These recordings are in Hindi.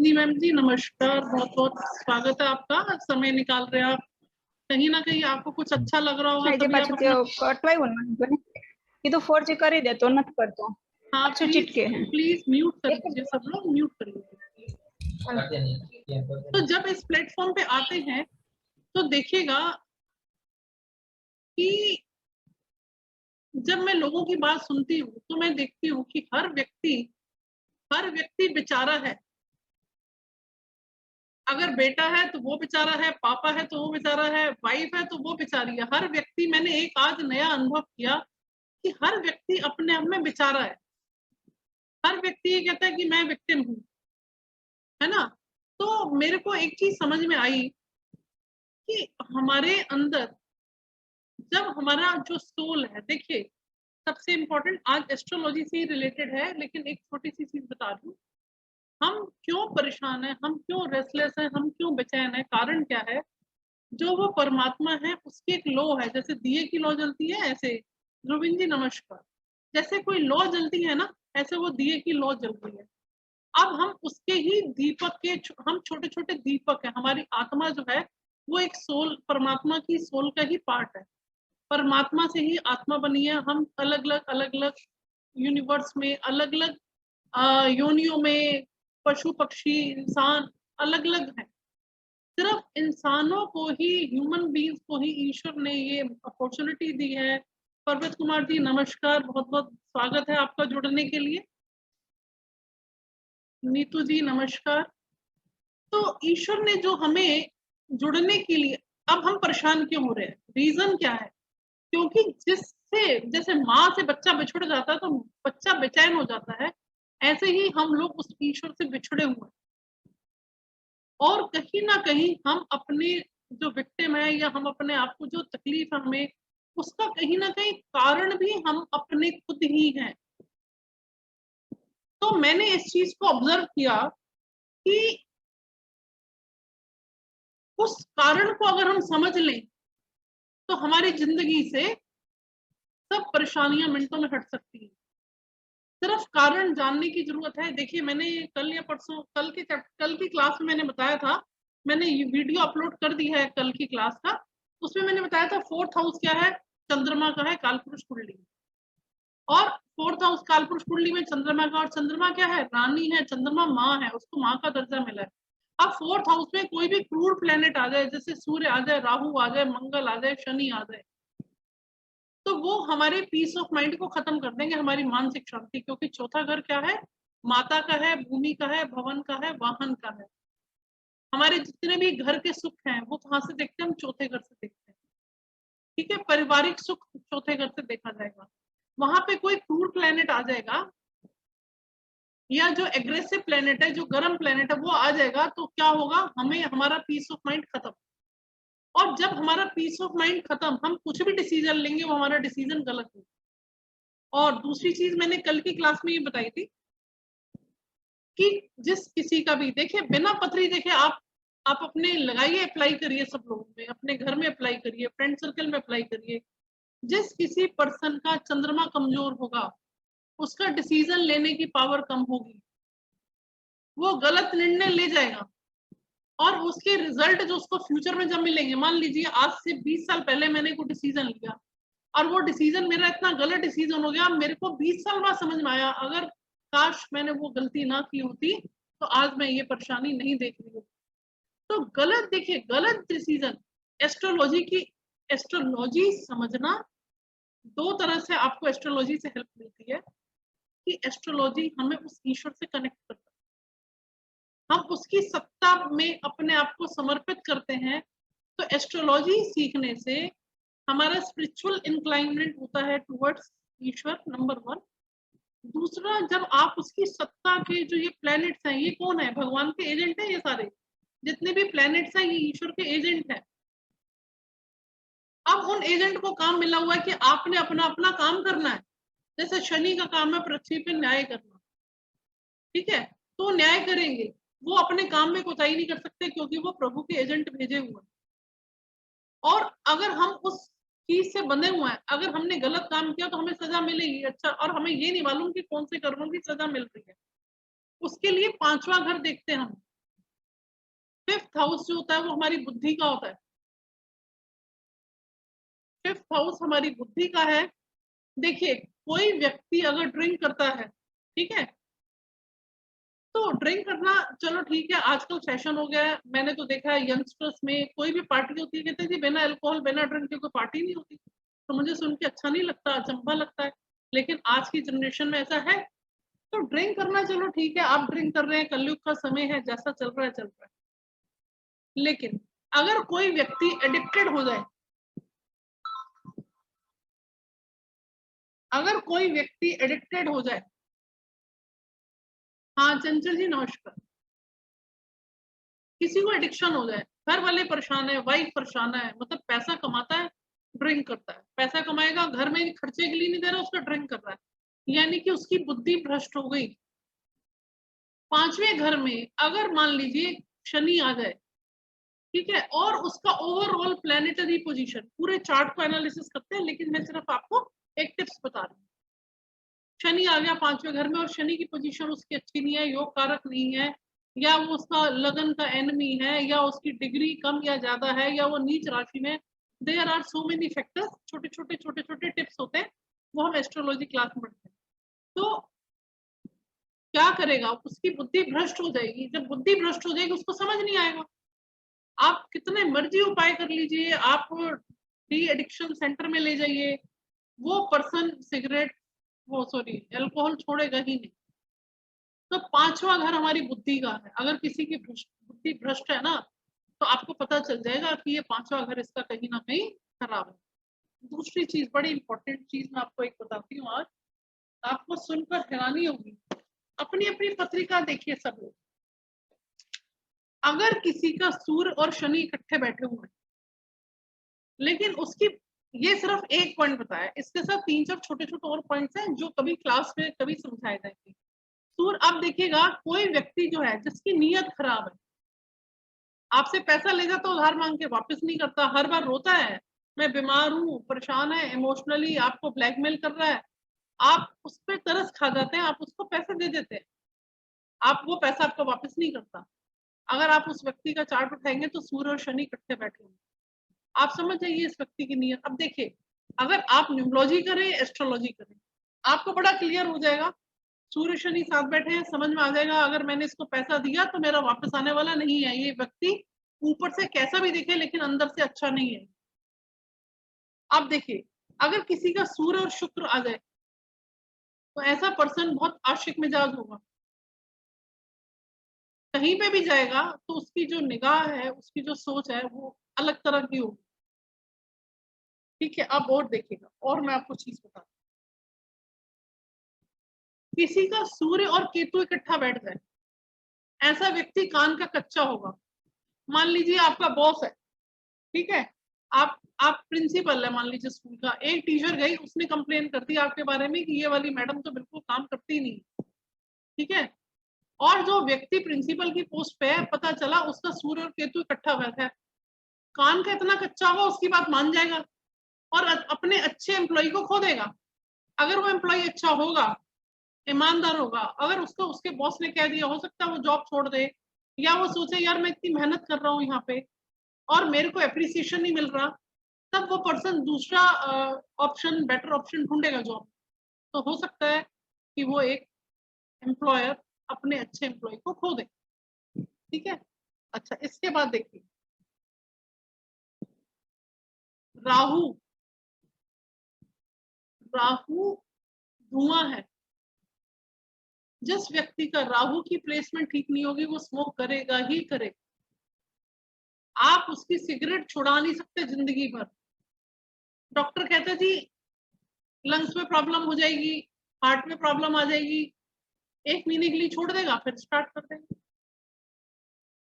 रोहिणी मैम जी नमस्कार, बहुत बहुत स्वागत है आपका। समय निकाल रहे हैं आप, कहीं ना कहीं आपको कुछ अच्छा लग रहा होगा तभी आप अपना। तो 4G कर ही दे तो नत कर दो। हाँ चिटके हैं, प्लीज म्यूट कर दीजिए, सब लोग म्यूट करिए। तो जब इस प्लेटफॉर्म पे आते हैं तो देखिएगा कि जब मैं लोगों की बात सुनती हूँ तो मैं देखती हूँ कि हर व्यक्ति बेचारा है। अगर बेटा है तो वो बेचारा है, पापा है तो वो बेचारा है, वाइफ है तो वो बेचारी है। हर व्यक्ति, मैंने एक आज नया अनुभव किया कि हर व्यक्ति अपने आप में बेचारा है। हर व्यक्ति ये कहता है कि मैं विक्टिम हूँ, है ना। तो मेरे को एक चीज समझ में आई कि हमारे अंदर जब हमारा जो सोल है, देखिए सबसे इम्पोर्टेंट, आज एस्ट्रोलॉजी से ही रिलेटेड है लेकिन एक छोटी सी चीज बता दूं, हम क्यों परेशान है, हम क्यों रेस्टलेस है, हम क्यों बेचैन है, कारण क्या है। जो वो परमात्मा है उसकी एक लौ है, जैसे दिए की लौ जलती है ऐसे। ध्रुविन जी नमस्कार। जैसे कोई लौ जलती है ना, ऐसे वो दिए की लौ जल रही है। अब हम उसके ही दीपक के हम छोटे छोटे दीपक है। हमारी आत्मा जो है वो एक सोल, परमात्मा की सोल का ही पार्ट है। परमात्मा से ही आत्मा बनी है। हम अलग अलग यूनिवर्स में, अलग अलग योनियों में, पशु पक्षी इंसान अलग अलग है। सिर्फ इंसानों को ही, ह्यूमन बींग्स को ही ईश्वर ने ये अपॉर्चुनिटी दी है। पर्वत कुमार जी नमस्कार, बहुत बहुत स्वागत है आपका जुड़ने के लिए। नीतू जी नमस्कार। तो ईश्वर ने जो हमें जुड़ने के लिए, अब हम परेशान क्यों हो रहे हैं, रीजन क्या है। क्योंकि जिससे, जैसे माँ से बच्चा बिछुड़ जाता है तो बच्चा बेचैन हो जाता है, ऐसे ही हम लोग उस ईश्वर से बिछड़े हुए हैं। और कहीं ना कहीं हम अपने जो विक्टिम है, या हम अपने आप को जो तकलीफ है हमें, उसका कहीं ना कहीं कारण भी हम अपने खुद ही हैं। तो मैंने इस चीज को ऑब्जर्व किया कि उस कारण को अगर हम समझ लें तो हमारी जिंदगी से सब परेशानियां मिनटों में हट सकती हैं। सिर्फ कारण जानने की जरूरत है। देखिए मैंने कल या परसों, कल की क्लास में मैंने बताया था, मैंने ये वीडियो अपलोड कर दी है कल की क्लास का। उसमें मैंने बताया था 4th हाउस क्या है, चंद्रमा का है कालपुरुष कुंडली में। और 4th हाउस कालपुरुष कुंडली में चंद्रमा का, और चंद्रमा क्या है, रानी है, चंद्रमा माँ है, उसको माँ का दर्जा मिला है। अब 4th हाउस में कोई भी क्रूर प्लेनेट आ जाए, जैसे सूर्य आ जाए, राहु आ जाए, मंगल आ जाए, शनि आ जाए, तो वो हमारे पीस ऑफ माइंड को खत्म कर देंगे, हमारी मानसिक शांति। क्योंकि चौथा घर क्या है, माता का है, भूमि का है, भवन का है, वाहन का है। हमारे जितने भी घर के सुख हैं वो कहाँ से देखते हैं, हम चौथे घर से देखते हैं। ठीक है, पारिवारिक सुख चौथे घर से देखा जाएगा। वहां पे कोई क्रूर प्लेनेट आ जाएगा, या जो एग्रेसिव प्लेनेट है, जो गर्म प्लेनेट है वो आ जाएगा, तो क्या होगा, हमें हमारा पीस ऑफ माइंड खत्म। और जब हमारा पीस ऑफ माइंड खत्म, हम कुछ भी डिसीजन लेंगे वो हमारा डिसीजन गलत होगा। और दूसरी चीज मैंने कल की क्लास में ये बताई थी कि जिस किसी का भी, देखिए बिना पथरी देखे आप अपने लगाइए, अप्लाई करिए, सब लोगों में, अपने घर में अप्लाई करिए, फ्रेंड सर्कल में अप्लाई करिए। जिस किसी पर्सन का चंद्रमा कमजोर होगा उसका डिसीजन लेने की पावर कम होगी, वो गलत निर्णय ले जाएगा। और उसके रिजल्ट जो उसको फ्यूचर में जब मिलेंगे, मान लीजिए आज से 20 साल पहले मैंने कोई डिसीजन लिया और वो डिसीजन मेरा इतना गलत डिसीजन हो गया, मेरे को 20 साल बाद समझ में आया, अगर काश मैंने वो गलती ना की होती तो आज मैं ये परेशानी नहीं देख रही हूँ। तो गलत, देखिए गलत डिसीजन, एस्ट्रोलॉजी समझना, दो तरह से आपको एस्ट्रोलॉजी से हेल्प मिलती है कि एस्ट्रोलॉजी हमें उस ईश्वर से कनेक्ट करता है, हम उसकी सत्ता में अपने आप को समर्पित करते हैं। तो एस्ट्रोलॉजी सीखने से हमारा स्पिरिचुअल इंक्लाइनमेंट होता है टुवर्ड्स ईश्वर, नंबर 1। दूसरा, जब आप उसकी सत्ता के, जो ये प्लैनेट्स हैं, ये कौन है, भगवान के एजेंट है, ये सारे जितने भी प्लैनेट्स हैं ये ईश्वर के एजेंट है। अब उन एजेंट को काम मिला हुआ है कि आपने अपना अपना काम करना है। जैसे शनि का काम है पृथ्वी पे न्याय करना, ठीक है, तो न्याय करेंगे, वो अपने काम में कोताही नहीं कर सकते क्योंकि वो प्रभु के एजेंट भेजे हुए हैं। और अगर हम उस चीज से बंधे हुए हैं, अगर हमने गलत काम किया तो हमें सजा मिलेगी, अच्छा, और हमें ये नहीं मालूम कि कौन से कर्मों की सजा मिल रही है। उसके लिए 5वां घर देखते हैं हम, 5th हाउस जो होता है वो हमारी बुद्धि का होता है। 5th हाउस हमारी बुद्धि का है। देखिए कोई व्यक्ति अगर ड्रिंक करता है, ठीक है, तो ड्रिंक करना चलो ठीक है, आजकल फैशन हो गया है। मैंने तो देखा है यंगस्टर्स में कोई भी पार्टी होती है कहते हैं जी बिना अल्कोहल बिना ड्रिंक के कोई पार्टी नहीं होती। तो मुझे सुन के अच्छा नहीं लगता, अचंभा लगता है। लेकिन आज की जनरेशन में ऐसा है। तो ड्रिंक करना चलो ठीक है, आप ड्रिंक कर रहे हैं, कलयुग का समय है, जैसा चल रहा है चल रहा है। लेकिन अगर कोई व्यक्ति एडिक्टेड हो जाए, अगर कोई व्यक्ति एडिक्टेड हो जाए, हाँ चंचल जी नमस्कार, किसी को एडिक्शन हो जाए, घर वाले परेशान है, वाइफ परेशान है, मतलब पैसा कमाता है, ड्रिंक करता है, पैसा कमाएगा घर में खर्चे के लिए नहीं दे रहा, उसका ड्रिंक कर रहा है, यानी कि उसकी बुद्धि भ्रष्ट हो गई। 5वें घर में अगर मान लीजिए शनि आ जाए, ठीक है, और उसका ओवरऑल प्लैनेटरी पोजीशन, पूरे चार्ट को एनालिसिस करते हैं, लेकिन मैं सिर्फ आपको एक टिप्स बता रही हूँ। शनि आ गया 5वें घर में और शनि की पोजीशन उसकी अच्छी नहीं है, योग कारक नहीं है, या वो उसका लगन का एनमी है, या उसकी डिग्री कम या ज्यादा है, या वो नीच राशि में। There are so many factors, छोटे छोटे टिप्स होते हैं, वो हम एस्ट्रोलॉजी क्लास में पढ़ते हैं। तो क्या करेगा, उसकी बुद्धि भ्रष्ट हो जाएगी। जब बुद्धि भ्रष्ट हो जाएगी उसको समझ नहीं आएगा। आप कितने मर्जी उपाय कर लीजिए, आप डी एडिक्शन सेंटर में ले जाइए, वो पर्सन सिगरेट, वो सॉरी अल्कोहल छोड़ेगा ही नहीं। तो 5वां घर हमारी बुद्धि का है। अगर किसी की बुद्धि भ्रष्ट है ना, तो आपको पता चल जाएगा कि ये 5वां घर इसका कहीं ना कहीं खराब है। दूसरी चीज, बड़ी इंपॉर्टेंट चीज मैं आपको एक बताती हूँ आज, आपको सुनकर हैरानी होगी। अपनी अपनी पत्रिका देखिए सब लोग। अगर किसी का सूर्य और शनि इकट्ठे बैठे हुए हैं, लेकिन उसकी, ये सिर्फ एक पॉइंट बताया, इसके साथ 3-4 छोटे छोटे और पॉइंट्स हैं जो कभी क्लास में कभी समझाए जाएंगे। सूर्य, आप देखिएगा कोई व्यक्ति जो है जिसकी नीयत खराब है, आपसे पैसा ले जाता, उधार मांग के वापस नहीं करता, हर बार रोता है, मैं बीमार हूँ, परेशान है, इमोशनली आपको ब्लैकमेल कर रहा है, आप उस पर तरस खा जाते हैं, आप उसको पैसे दे देते हैं, आप वो पैसा आपको वापस नहीं करता। अगर आप उस व्यक्ति का चार्ट उठाएंगे तो सूर्य और शनि इकट्ठे बैठे होंगे, आप समझ जाइए इस व्यक्ति की नीयत। अब देखिए, अगर आप न्यूमरोलॉजी करें, एस्ट्रोलॉजी करें, आपको बड़ा क्लियर हो जाएगा। सूर्य शनि साथ बैठे हैं, समझ में आ जाएगा अगर मैंने इसको पैसा दिया तो मेरा वापस आने वाला नहीं है। ये व्यक्ति ऊपर से कैसा भी दिखे लेकिन अंदर से अच्छा नहीं है। आप देखिए, अगर किसी का सूर्य और शुक्र आ जाए तो ऐसा पर्सन बहुत आशिक मिजाज होगा, कहीं पे भी जाएगा तो उसकी जो निगाह है, उसकी जो सोच है वो अलग तरह की होगी। ठीक है, अब और देखिएगा, और मैं आपको चीज बता, किसी का सूर्य और केतु इकट्ठा बैठ जाए, ऐसा व्यक्ति कान का कच्चा होगा। मान लीजिए आपका बॉस है, ठीक है, आप प्रिंसिपल है मान लीजिए स्कूल का, एक टीचर गई, उसने कंप्लेन कर दी आपके बारे में कि ये वाली मैडम तो बिल्कुल काम करती नहीं, ठीक है, और जो व्यक्ति प्रिंसिपल की पोस्ट पे है, पता चला उसका सूर्य और केतु इकट्ठा बैठा है, कान का इतना कच्चा होगा उसकी बात मान जाएगा और अपने अच्छे एम्प्लॉय को खो देगा। अगर वो एम्प्लॉय अच्छा होगा, ईमानदार होगा, अगर उसको उसके बॉस ने कह दिया, हो सकता है वो जॉब छोड़ दे, या वो सोचे यार मैं इतनी मेहनत कर रहा हूँ यहाँ पे और मेरे को एप्रिसिएशन नहीं मिल रहा, तब वो पर्सन दूसरा ऑप्शन, बेटर ऑप्शन ढूंढेगा जॉब। तो हो सकता है कि वो एक एम्प्लॉयर अपने अच्छे एम्प्लॉय को खो दे। ठीक है, अच्छा इसके बाद देखिए, राहु, राहु धुआं है। जिस व्यक्ति का राहु की प्लेसमेंट ठीक नहीं होगी वो स्मोक करेगा ही करेगा। आप उसकी सिगरेट छुड़ा नहीं सकते जिंदगी भर। डॉक्टर कहते जी लंग्स में प्रॉब्लम हो जाएगी, हार्ट में प्रॉब्लम आ जाएगी, 1 महीने के लिए छोड़ देगा, फिर स्टार्ट कर देगा,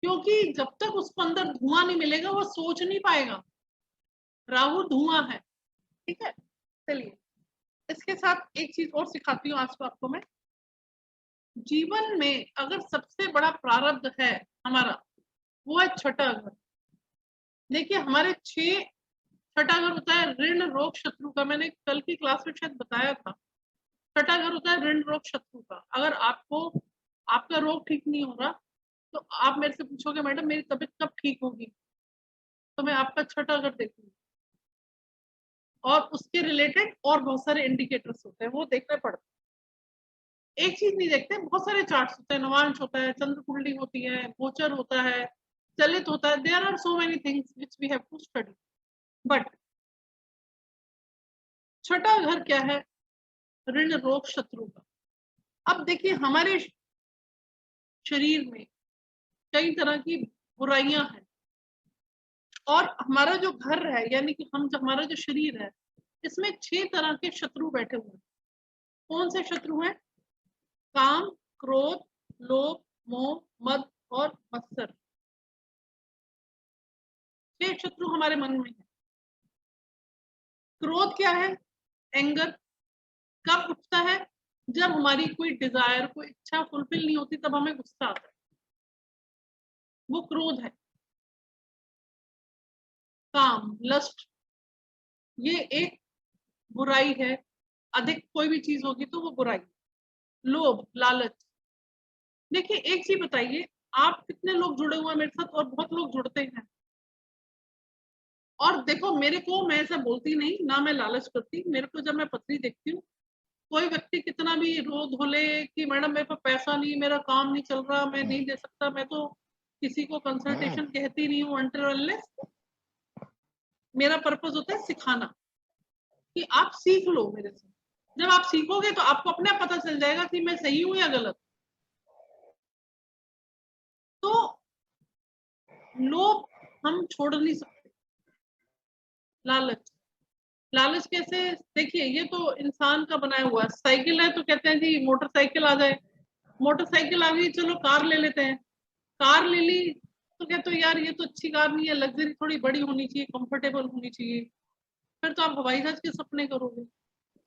क्योंकि जब तक उसको अंदर धुआं नहीं मिलेगा वो सोच नहीं पाएगा। राहु धुआं है, ठीक है। चलिए, इसके साथ एक चीज और सिखाती हूँ आज को आपको मैं। जीवन में अगर सबसे बड़ा प्रारब्ध है हमारा, वो है छठा घर। देखिए हमारे 6 छठा घर होता है ऋण रोग शत्रु का, मैंने कल की क्लास में शायद बताया था। छठा घर होता है ऋण रोग शत्रु का। अगर आपको आपका रोग ठीक नहीं हो रहा, तो तो आप मेरे से पूछोगे मैडम मेरी तबीयत कब ठीक होगी, तो मैं आपका छठा घर देखूंगी और उसके रिलेटेड और बहुत सारे इंडिकेटर्स होते हैं, वो देखने पड़ते हैं। एक चीज नहीं देखते, बहुत सारे चार्ट्स होते हैं, नवांश होता है, चंद्र कुंडली होती है, गोचर होता है, चलित होता है, there are so many things which we have to study. But छठा घर क्या है? ऋण रोग शत्रु का। अब देखिए हमारे शरीर में कई तरह की बुराइयां हैं और हमारा जो घर है यानी कि हम जो हमारा जो शरीर है इसमें 6 तरह के शत्रु बैठे हुए हैं। कौन से शत्रु हैं? काम, क्रोध, लोभ, मोह, मद और मत्सर। 6 शत्रु हमारे मन में है। क्रोध क्या है? एंगर। कब उठता है? जब हमारी कोई डिजायर, कोई इच्छा फुलफिल नहीं होती तब हमें गुस्सा आता है, वो क्रोध है। काम, लस्ट, ये एक बुराई है, अधिक कोई भी चीज होगी तो वो बुराई। लोभ, लालच। देखिए एक चीज बताइए, आप कितने लोग जुड़े हुए हैं मेरे साथ? और बहुत लोग जुड़ते हैं। और देखो मेरे को, मैं ऐसा बोलती नहीं ना, मैं लालच करती। मेरे को जब मैं पत्री देखती हूँ, कोई व्यक्ति कितना भी रो धोले कि मैडम मेरे पास पैसा नहीं, मेरा काम नहीं चल रहा, मैं नहीं दे सकता, मैं तो किसी को कंसल्टेशन कहती नहीं हूँ अनटिल अनलेस। मेरा पर्पस होता है सिखाना कि आप सीख लो मेरे से। जब आप सीखोगे तो आपको अपने आप पता चल जाएगा कि मैं सही हूं या गलत। तो लोभ हम छोड़ नहीं सकते। लालच, लालच कैसे? देखिए ये तो इंसान का बनाया हुआ है। साइकिल है तो कहते हैं जी मोटरसाइकिल आ जाए, मोटरसाइकिल आ गई चलो कार ले लेते हैं, कार ले ली तो कहते हो यार ये तो अच्छी कार नहीं है, लग्जरी थोड़ी बड़ी होनी चाहिए, कंफर्टेबल होनी चाहिए। फिर तो आप हवाई जहाज के सपने करोगे।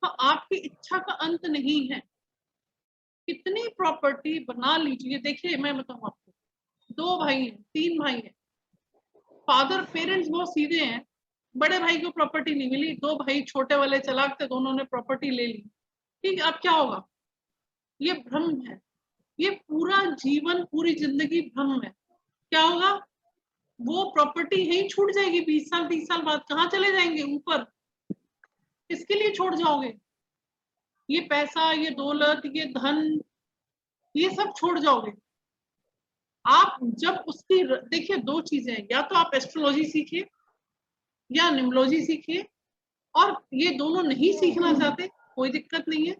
तो आपकी इच्छा का अंत नहीं है। कितनी प्रॉपर्टी बना लीजिए। देखिए मैं बताऊं आपको, 2 भाई हैं, 3 भाई हैं, फादर पेरेंट्स बहुत सीधे हैं, बड़े भाई को प्रॉपर्टी नहीं मिली, 2 भाई छोटे वाले चालाक थे, दोनों ने प्रॉपर्टी ले ली। ठीक है, अब क्या होगा? ये भ्रम है। ये पूरा जीवन, पूरी जिंदगी भ्रम है। क्या होगा? वो प्रॉपर्टी यहीं छूट जाएगी 20 साल 30 साल बाद। कहाँ चले जाएंगे? ऊपर। किसके लिए छोड़ जाओगे? ये पैसा, ये दौलत, ये धन, ये सब छोड़ जाओगे आप जब उसकी। देखिए 2 चीजें हैं, या तो आप एस्ट्रोलॉजी सीखिए या न्यूमरोलॉजी सीखिए। और ये दोनों नहीं सीखना चाहते, कोई दिक्कत नहीं है।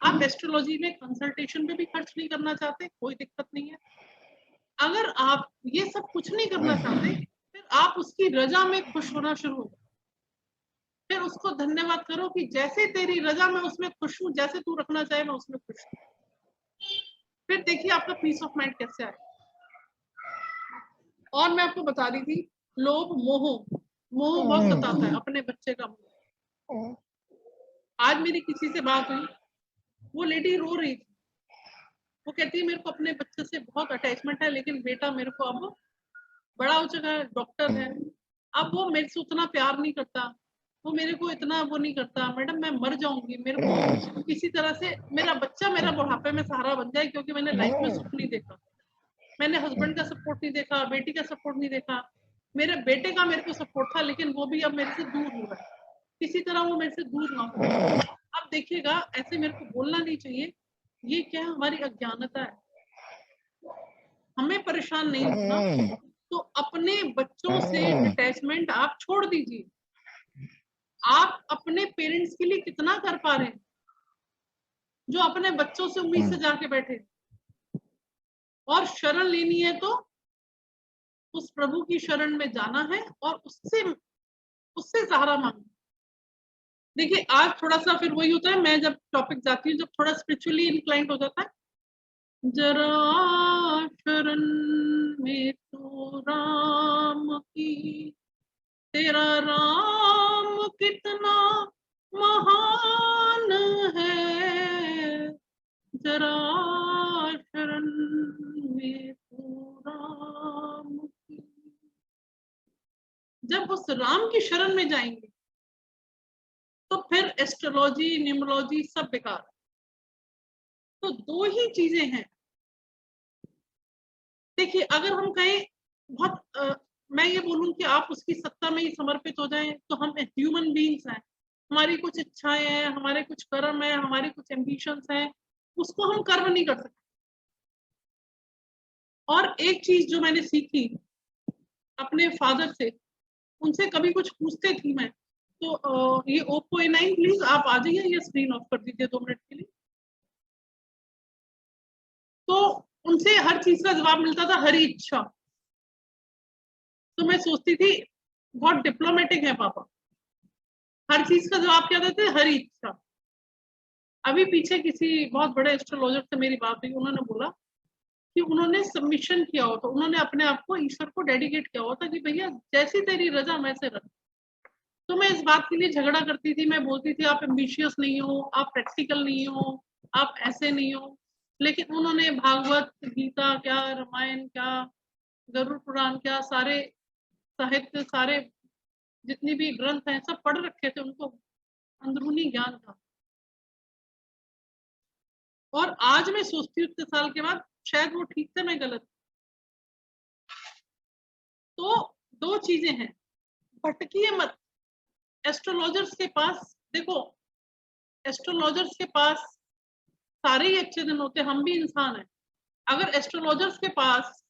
आप एस्ट्रोलॉजी में कंसल्टेशन पे भी खर्च नहीं करना चाहते, कोई दिक्कत नहीं है। अगर आप ये सब कुछ नहीं करना चाहते, फिर आप उसकी रजा में खुश होना शुरू हो। फिर उसको धन्यवाद करो कि जैसे तेरी रजा में उसमें खुश हूं, जैसे तू रखना चाहे मैं उसमें खुश हूं। फिर देखिए आपका पीस ऑफ माइंड कैसे आए। और मैं आपको बता रही थी, लोभ, मोह, मोह बहुत सताता है, अपने बच्चे का मोह। आज मेरी किसी से बात हुई, वो लेडी रो रही थी। वो कहती है मेरे को अपने बच्चे से बहुत अटैचमेंट है, लेकिन बेटा मेरे को अब बड़ा हो चुका है, डॉक्टर है, अब वो मेरे से उतना प्यार नहीं करता, वो मेरे को इतना वो नहीं करता। मैडम मैं मर जाऊंगी, मेरे को किसी तरह से मेरा बच्चा मेरा बुढ़ापे में सहारा बन जाए, क्योंकि मैंने लाइफ में सुख नहीं देखा। मैंने हस्बैंड का सपोर्ट नहीं देखा, बेटी का सपोर्ट नहीं देखा। मेरे बेटे का मेरे को सपोर्ट था, लेकिन वो भी अब मेरे से दूर हो रहा है। किसी तरह वो मेरे से दूर ना हो। अब देखिएगा, ऐसे मेरे को बोलना नहीं चाहिए, ये क्या हमारी अज्ञानता है। हमें परेशान नहीं होना, तो अपने बच्चों से अटैचमेंट आप छोड़ दीजिए। आप अपने पेरेंट्स के लिए कितना कर पा रहे हैं, जो अपने बच्चों से उम्मीद से जाके बैठे। और शरण लेनी है तो उस प्रभु की शरण में जाना है और उससे सहारा मांगना। देखिए आज थोड़ा सा फिर वही होता है, मैं जब टॉपिक जाती हूँ, जब थोड़ा स्पिरिचुअली इंक्लाइंड हो जाता है, जरा शरण में तो राम की, तेरा राम कितना महान है, जरा शरण में तो राम की। जब उस राम की शरण में जाएंगे तो फिर एस्ट्रोलॉजी, न्यूमरोलॉजी सब बेकार। तो 2 ही चीजें हैं, देखिए अगर हम कहें बहुत मैं ये बोलूं कि आप उसकी सत्ता में ही समर्पित हो जाएं, तो हम ह्यूमन बीइंग्स हैं, हमारी कुछ इच्छाएं हैं, हमारे कुछ कर्म है, हमारे कुछ एम्बिशंस हैं, उसको हम कर्म नहीं कर सकते। और एक चीज जो मैंने सीखी अपने फादर से, उनसे कभी कुछ पूछते थी मैं, तो ये ओप्पो A9 प्लीज आप आ जाइए, ये स्क्रीन ऑफ कर दीजिए 2 मिनट के लिए। तो उनसे हर चीज का जवाब मिलता था हरी इच्छा। तो मैं सोचती थी बहुत डिप्लोमेटिक है पापा, हर चीज का जवाब क्या देते हैं, हरी इच्छा। अभी पीछे किसी बहुत बड़े एस्ट्रोलॉजर से मेरी बात हुई, उन्होंने बोला कि उन्होंने सबमिशन किया होता, उन्होंने अपने आप को ईश्वर को डेडिकेट किया होता कि भैया जैसी तेरी रजा वैसे रख। तो मैं इस बात के लिए झगड़ा करती थी, मैं बोलती थी आप एम्बिशियस नहीं हो, आप प्रैक्टिकल नहीं हो, आप ऐसे नहीं हो। लेकिन उन्होंने भागवत गीता क्या, रामायण क्या, गरुड़ पुराण क्या, सारे साहित्य, सारे जितनी भी ग्रंथ हैं सब पढ़ रखे थे, उनको अंदरूनी ज्ञान था। और आज मैं सोचती हूँ इतने साल के बाद, शायद वो ठीक थे, मैं गलत। तो 2 चीजें हैं, भटकिए मत। एस्ट्रोलॉजर्स के पास देखो, एस्ट्रोलॉजर्स के पास सारे ही अच्छे दिन होते, हम भी इंसान हैं। अगर एस्ट्रोलॉजर्स के पास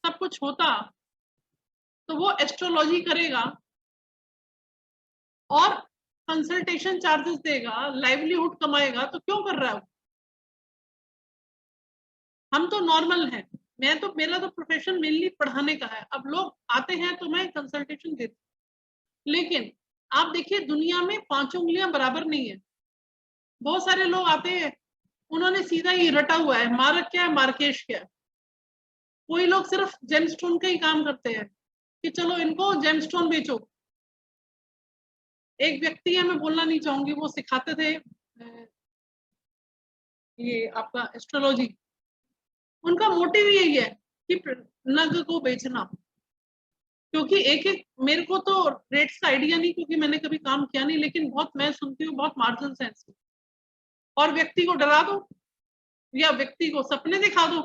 सब कुछ होता तो वो एस्ट्रोलॉजी करेगा और कंसल्टेशन चार्जेस देगा, लाइवलीहुड कमाएगा, तो क्यों कर रहा है? हम तो नॉर्मल हैं, मेरा तो प्रोफेशन मेनली पढ़ाने का है। अब लोग आते हैं तो मैं कंसल्टेशन देती हूँ, लेकिन आप देखिए दुनिया में 5 उंगलियां बराबर नहीं है। बहुत सारे लोग आते हैं, उन्होंने सीधा ही रटा हुआ है, मारक क्या है, मार्केश क्या है। कोई लोग सिर्फ जेमस्टोन का ही काम करते हैं कि चलो इनको जेमस्टोन बेचो। एक व्यक्ति है, मैं बोलना नहीं चाहूंगी, वो सिखाते थे ये आपका एस्ट्रोलॉजी। उनका मोटिव यही है कि नग को बेचना। क्योंकि एक एक मेरे को तो रेट्स का आइडिया नहीं, क्योंकि मैंने कभी काम किया नहीं, लेकिन बहुत मैं सुनती हूँ बहुत मार्जिन सेंस। और व्यक्ति को डरा दो या व्यक्ति को सपने दिखा दो,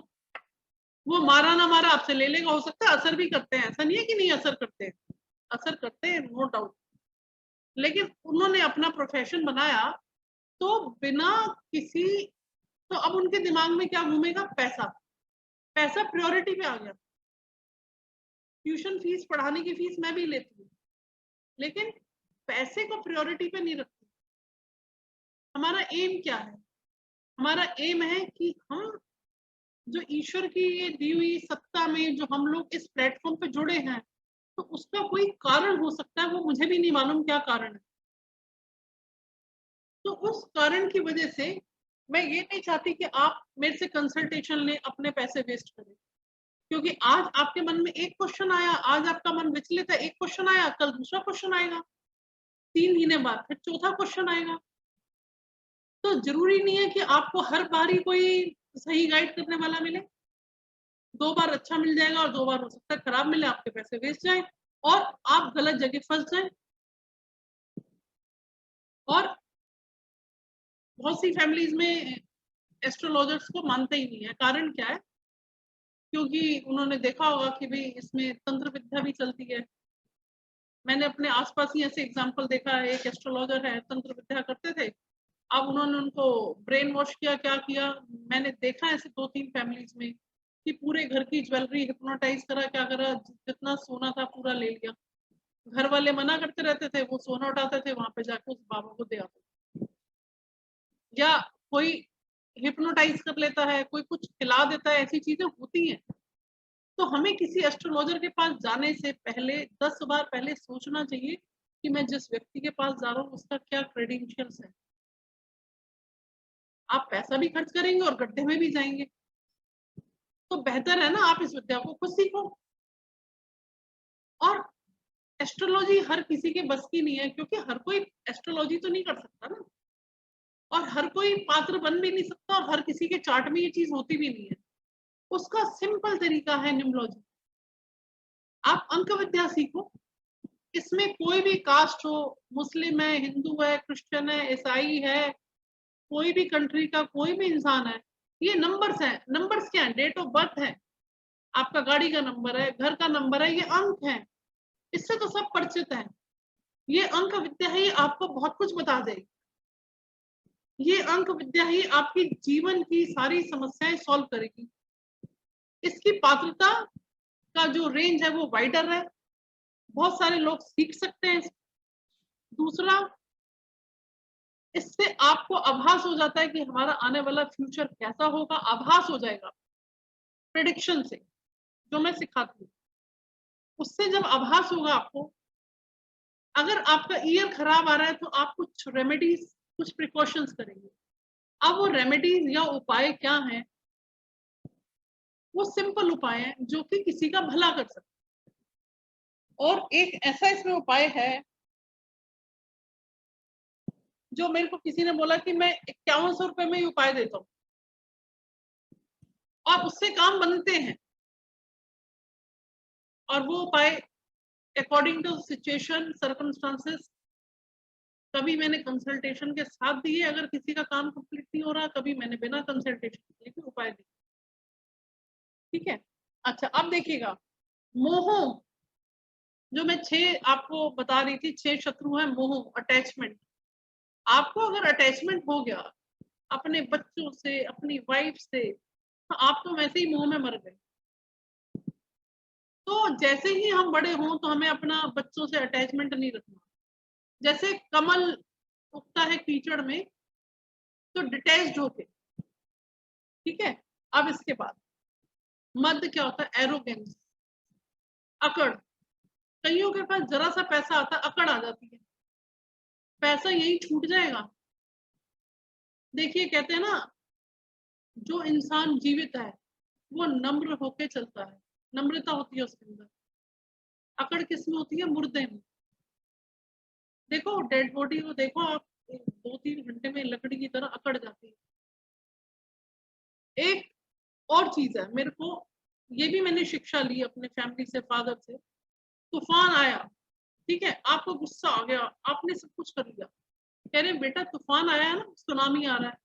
वो मारा ना मारा आपसे ले लेगा। हो सकता है असर भी करते हैं, ऐसा नहीं है कि नहीं असर करते हैं, असर करते हैं नो डाउट। लेकिन उन्होंने अपना प्रोफेशन बनाया तो बिना किसी, तो अब उनके दिमाग में क्या घूमेगा, पैसा। पैसा प्रायोरिटी पे आ गया। ट्यूशन फीस, पढ़ाने की फीस मैं भी लेती हूँ, लेकिन पैसे को प्रायोरिटी पे नहीं रखती। हमारा एम क्या है? हमारा एम है कि हम जो ईश्वर की ये दी हुई सत्ता में जो हम लोग इस प्लेटफॉर्म पे जुड़े हैं, तो उसका कोई कारण हो सकता है, वो मुझे भी नहीं मालूम क्या कारण है। तो उस कारण की वजह से मैं ये नहीं चाहती कि आप मेरे से कंसल्टेशन लें, अपने पैसे वेस्ट करें। क्योंकि आज आपके मन में एक क्वेश्चन आया, आज आपका मन विचलित है, एक क्वेश्चन आया, कल दूसरा क्वेश्चन आएगा, 3 महीने बाद फिर चौथा क्वेश्चन आएगा। तो जरूरी नहीं है कि आपको हर बार ही कोई सही गाइड करने वाला मिले। 2 बार अच्छा मिल जाएगा और 2 बार हो सकता है खराब मिले, आपके पैसे वेस्ट जाए और आप गलत जगह फंस जाए। और बहुत सी फैमिलीज में एस्ट्रोलॉजर्स को मानते ही नहीं है। कारण क्या है? क्योंकि उन्होंने देखा होगा कि भाई इसमें तंत्र विद्या भी चलती है। मैंने अपने आसपास ही ऐसे एग्जाम्पल देखा है, एक एस्ट्रोलॉजर है, तंत्र विद्या करते थे, अब उन्होंने उनको ब्रेन वॉश किया, क्या किया, मैंने देखा ऐसे 2-3 फैमिलीज में कि पूरे घर की ज्वेलरी हिप्नोटाइज करा, क्या करा, जितना सोना था पूरा ले लिया। घर वाले मना करते रहते थे, वो सोना उठाते थे, वहां पे जाके उस बाबा को दे आते। या कोई हिप्नोटाइज कर लेता है, कोई कुछ खिला देता है, ऐसी चीजें होती हैं। तो हमें किसी एस्ट्रोलॉजर के पास जाने से पहले 10 बार पहले सोचना चाहिए कि मैं जिस व्यक्ति के पास जा रहा हूँ उसका क्या क्रेडेंशियल्स है। आप पैसा भी खर्च करेंगे और गड्ढे में भी जाएंगे। तो बेहतर है ना आप इस विद्या को खुद सीखो। और एस्ट्रोलॉजी हर किसी के बस की नहीं है, क्योंकि हर कोई एस्ट्रोलॉजी तो नहीं कर सकता ना, और हर कोई पात्र बन भी नहीं सकता, और हर किसी के चार्ट में ये चीज होती भी नहीं है। उसका सिंपल तरीका है न्यूमरोलॉजी। आप अंक विद्या सीखो, इसमें कोई भी कास्ट हो, मुस्लिम है, हिंदू है, क्रिश्चियन है, ईसाई है, कोई भी कंट्री का कोई भी इंसान है, ये नंबर्स हैं। नंबर्स क्या है? डेट ऑफ बर्थ है। आपका गाड़ी का नंबर है, घर का नंबर है, ये अंक है, इससे तो सब परिचित हैं। ये अंक विद्या ही आपको बहुत कुछ बता देगी। ये अंक विद्या ही आपकी जीवन की सारी समस्याएं सॉल्व करेगी। इसकी पात्रता का जो रेंज है वो वाइडर है, बहुत सारे लोग सीख सकते हैं। दूसरा, इससे आपको आभास हो जाता है कि हमारा आने वाला फ्यूचर कैसा होगा, आभास हो जाएगा प्रेडिक्शन से, जो मैं सिखाती हूँ उससे जब आभास होगा आपको। अगर आपका ईयर खराब आ रहा है तो आप कुछ रेमेडीज, कुछ प्रिकॉशंस करेंगे। अब वो रेमेडीज या उपाय क्या हैं? वो सिंपल उपाय हैं जो कि किसी का भला कर सकते हैं। और एक ऐसा इसमें उपाय है जो मेरे को किसी ने बोला कि मैं 5100 रुपए में ही उपाय देता हूँ और उससे काम बनते हैं। और वो उपाय अकॉर्डिंग टू सिचुएशन, सर्कमस्टांसेस, कभी मैंने कंसल्टेशन के साथ दिए अगर किसी का काम कंप्लीट नहीं हो रहा, कभी मैंने बिना कंसल्टेशन के भी उपाय दिए। ठीक है। अच्छा, अब देखिएगा, मोह, जो मैं 6 आपको बता रही थी, 6 शत्रु हैं। मोह, अटैचमेंट। आपको अगर अटैचमेंट हो गया अपने बच्चों से, अपनी वाइफ से, तो आप तो वैसे ही मोह में मर गए। तो जैसे ही हम बड़े हों तो हमें अपना बच्चों से अटैचमेंट नहीं रखना। जैसे कमल उगता है कीचड़ में तो डिटैच्ड होके, ठीक है। अब इसके बाद मध्य क्या होता है? एरोगेंस, अकड़। कईयों के पास जरा सा पैसा आता है, अकड़ आ जाती है, पैसा यही छूट जाएगा। देखिए, कहते हैं ना, जो इंसान जीवित है वो नम्र होके चलता है, नम्रता होती है उसके अंदर। अकड़ किस में होती है? मुर्दे में। देखो डेड बॉडी को, देखो आप, 2-3 घंटे में लकड़ी की तरह अकड़ जाती है। एक और चीज है, मेरे को ये भी मैंने शिक्षा ली अपने फैमिली से, फादर से। तूफान आया, ठीक है, आपको गुस्सा आ गया, आपने सब कुछ कर लिया, कह रहे बेटा तूफान आया है ना, सुनामी आ रहा है,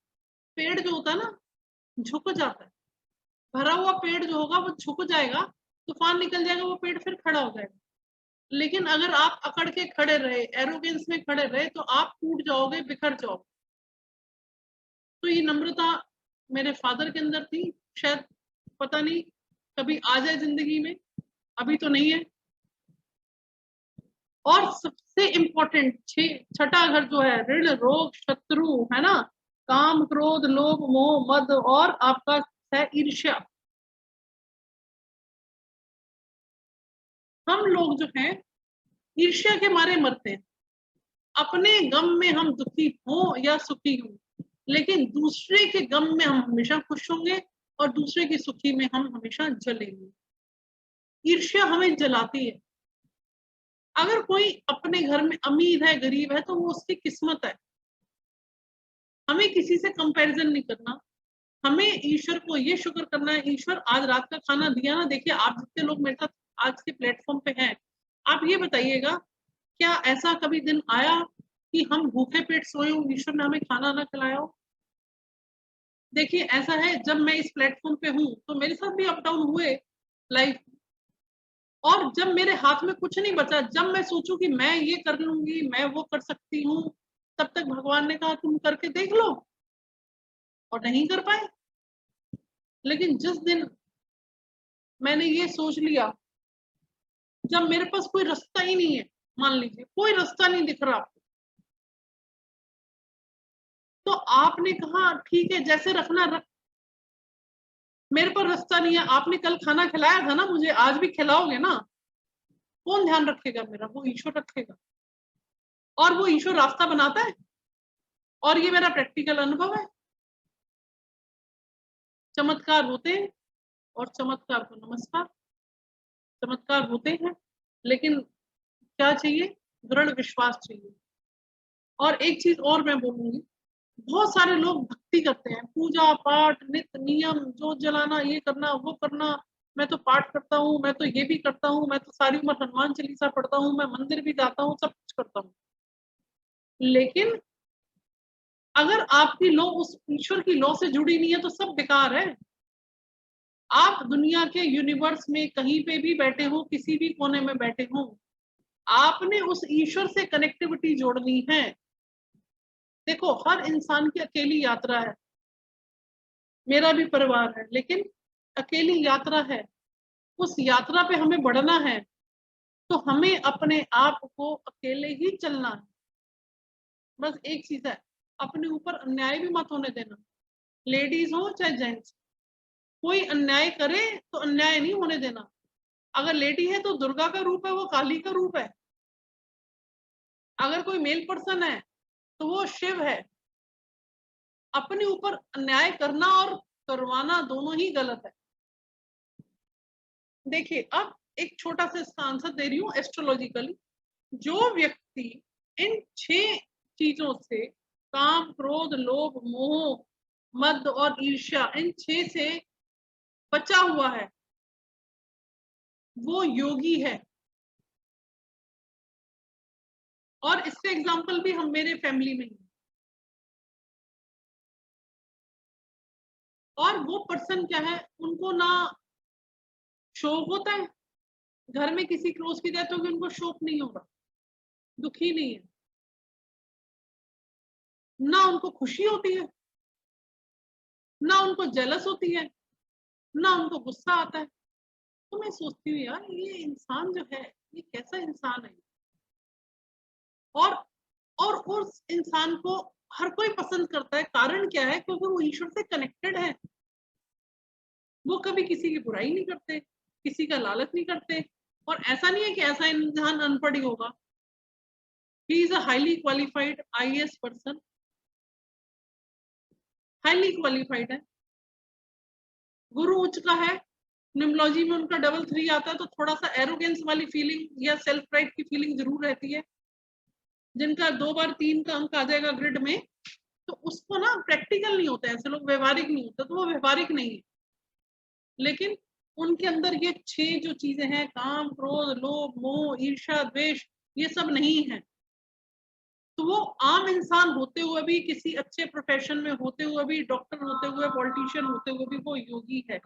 पेड़ जो होता है ना झुक जाता है, भरा हुआ पेड़ जो होगा वो झुक जाएगा, तूफान निकल जाएगा, वो पेड़ फिर खड़ा हो जाएगा। लेकिन अगर आप अकड़ के खड़े रहे, एरोगेंस में खड़े रहे, तो आप टूट जाओगे, बिखर जाओगे। तो ये नम्रता मेरे फादर के अंदर थी, शायद पता नहीं कभी आ जाए जिंदगी में, अभी तो नहीं है। और सबसे इम्पोर्टेंट, छठा घर जो है, ऋण, रोग, शत्रु, है ना, काम, क्रोध, लोभ, मोह, मद, और आपका है ईर्ष्या। हम लोग जो हैं ईर्ष्या के मारे मरते हैं। अपने गम में हम दुखी हो या सुखी हो, लेकिन दूसरे के गम में हम हमेशा खुश होंगे और दूसरे की सुखी में हम हमेशा जलेंगे। ईर्ष्या हमें जलाती है। अगर कोई अपने घर में अमीर है, गरीब है, तो वो उसकी किस्मत है। हमें किसी से कंपैरिजन नहीं करना, हमें ईश्वर को ये शुक्र करना है, ईश्वर आज रात का खाना दिया ना। देखिए, आप जितने लोग मेरे साथ आज के प्लेटफॉर्म पे हैं, आप ये बताइएगा, क्या ऐसा कभी दिन आया कि हम भूखे पेट सोए हो, ईश्वर ने हमें खाना ना खिलाया हो? देखिए, ऐसा है, जब मैं इस प्लेटफॉर्म पे हूँ तो मेरे साथ भी अप डाउन हुए लाइफ, और जब मेरे हाथ में कुछ नहीं बचा, जब मैं सोचूं कि मैं ये कर लूंगी, मैं वो कर सकती हूँ, तब तक भगवान ने कहा तुम करके देख लो, और नहीं कर पाए। लेकिन जिस दिन मैंने ये सोच लिया, जब मेरे पास कोई रास्ता ही नहीं है, मान लीजिए कोई रास्ता नहीं दिख रहा आपको, तो आपने कहा ठीक है, जैसे रखना रख, मेरे पर रास्ता नहीं है, आपने कल खाना खिलाया था ना मुझे, आज भी खिलाओगे ना, कौन ध्यान रखेगा मेरा? वो ईश्वर रखेगा। और वो ईश्वर रास्ता बनाता है, और ये मेरा प्रैक्टिकल अनुभव है। चमत्कार होते हैं, और चमत्कार को नमस्कार, चमत्कार होते हैं, लेकिन क्या चाहिए? दृढ़ विश्वास चाहिए। और एक चीज और मैं बोलूंगी, बहुत सारे लोग भक्ति करते हैं, पूजा पाठ, नित्य नियम, जोत जलाना, ये करना, वो करना, मैं तो पाठ करता हूँ, मैं तो ये भी करता हूँ, मैं तो सारी उम्र हनुमान चालीसा पढ़ता हूँ, मैं मंदिर भी जाता हूँ, सब कुछ करता हूँ। लेकिन अगर आपकी लौ उस ईश्वर की लौ से जुड़ी नहीं है तो सब बेकार है। आप दुनिया के यूनिवर्स में कहीं पे भी बैठे हो, किसी भी कोने में बैठे हो, आपने उस ईश्वर से कनेक्टिविटी जोड़नी है। देखो, हर इंसान की अकेली यात्रा है, मेरा भी परिवार है, लेकिन अकेली यात्रा है। उस यात्रा पे हमें बढ़ना है, तो हमें अपने आप को अकेले ही चलना है। बस एक चीज है, अपने ऊपर अन्याय भी मत होने देना, लेडीज हो चाहे जेंट्स। कोई अन्याय करे तो अन्याय नहीं होने देना। अगर लेडी है तो दुर्गा का रूप है, वो काली का रूप है। अगर कोई मेल पर्सन है तो वो शिव है। अपने ऊपर अन्याय करना और करवाना दोनों ही गलत है। देखिए, अब एक छोटा सा इसका आंसर दे रही हूँ एस्ट्रोलॉजिकली। जो व्यक्ति इन 6 चीजों से, काम, क्रोध, लोभ, मोह, मद और ईर्ष्या, इन 6 से बचा हुआ है, वो योगी है। और इससे एग्जाम्पल भी हम मेरे फैमिली में ही। और वो पर्सन क्या है, उनको ना शोक होता है, घर में किसी क्लोज की डेथ होगी उनको शोक नहीं होगा, दुखी नहीं है, ना उनको खुशी होती है, ना उनको जेलस होती है, ना उनको गुस्सा आता है। तो मैं सोचती हूँ यार, ये इंसान जो है, ये कैसा इंसान है। और और उस इंसान को हर कोई पसंद करता है। कारण क्या है? क्योंकि वो ईश्वर से कनेक्टेड है। वो कभी किसी की बुराई नहीं करते, किसी का लालच नहीं करते। और ऐसा नहीं है कि ऐसा इंसान अनपढ़ ही होगा। He is a highly qualified IAS person, highly qualified है। गुरु उच्च का है, न्यूमरोलॉजी में उनका 3 आता है, तो थोड़ा सा एरोगेंस वाली फीलिंग या सेल्फ प्राइड की फीलिंग जरूर रहती है। जिनका 2 बार 3 का अंक आ जाएगा ग्रिड में, तो उसको ना प्रैक्टिकल नहीं होता है, ऐसे लोग व्यवहारिक नहीं होते, तो वो व्यवहारिक नहीं है। लेकिन उनके अंदर ये 6 जो चीजें हैं, काम, क्रोध, लोभ, मोह, ईर्ष्या, द्वेष, ये सब नहीं है। तो वो आम इंसान होते हुए भी, किसी अच्छे प्रोफेशन में होते हुए भी, डॉक्टर होते हुए, पॉलिटिशियन होते हुए भी वो योगी है।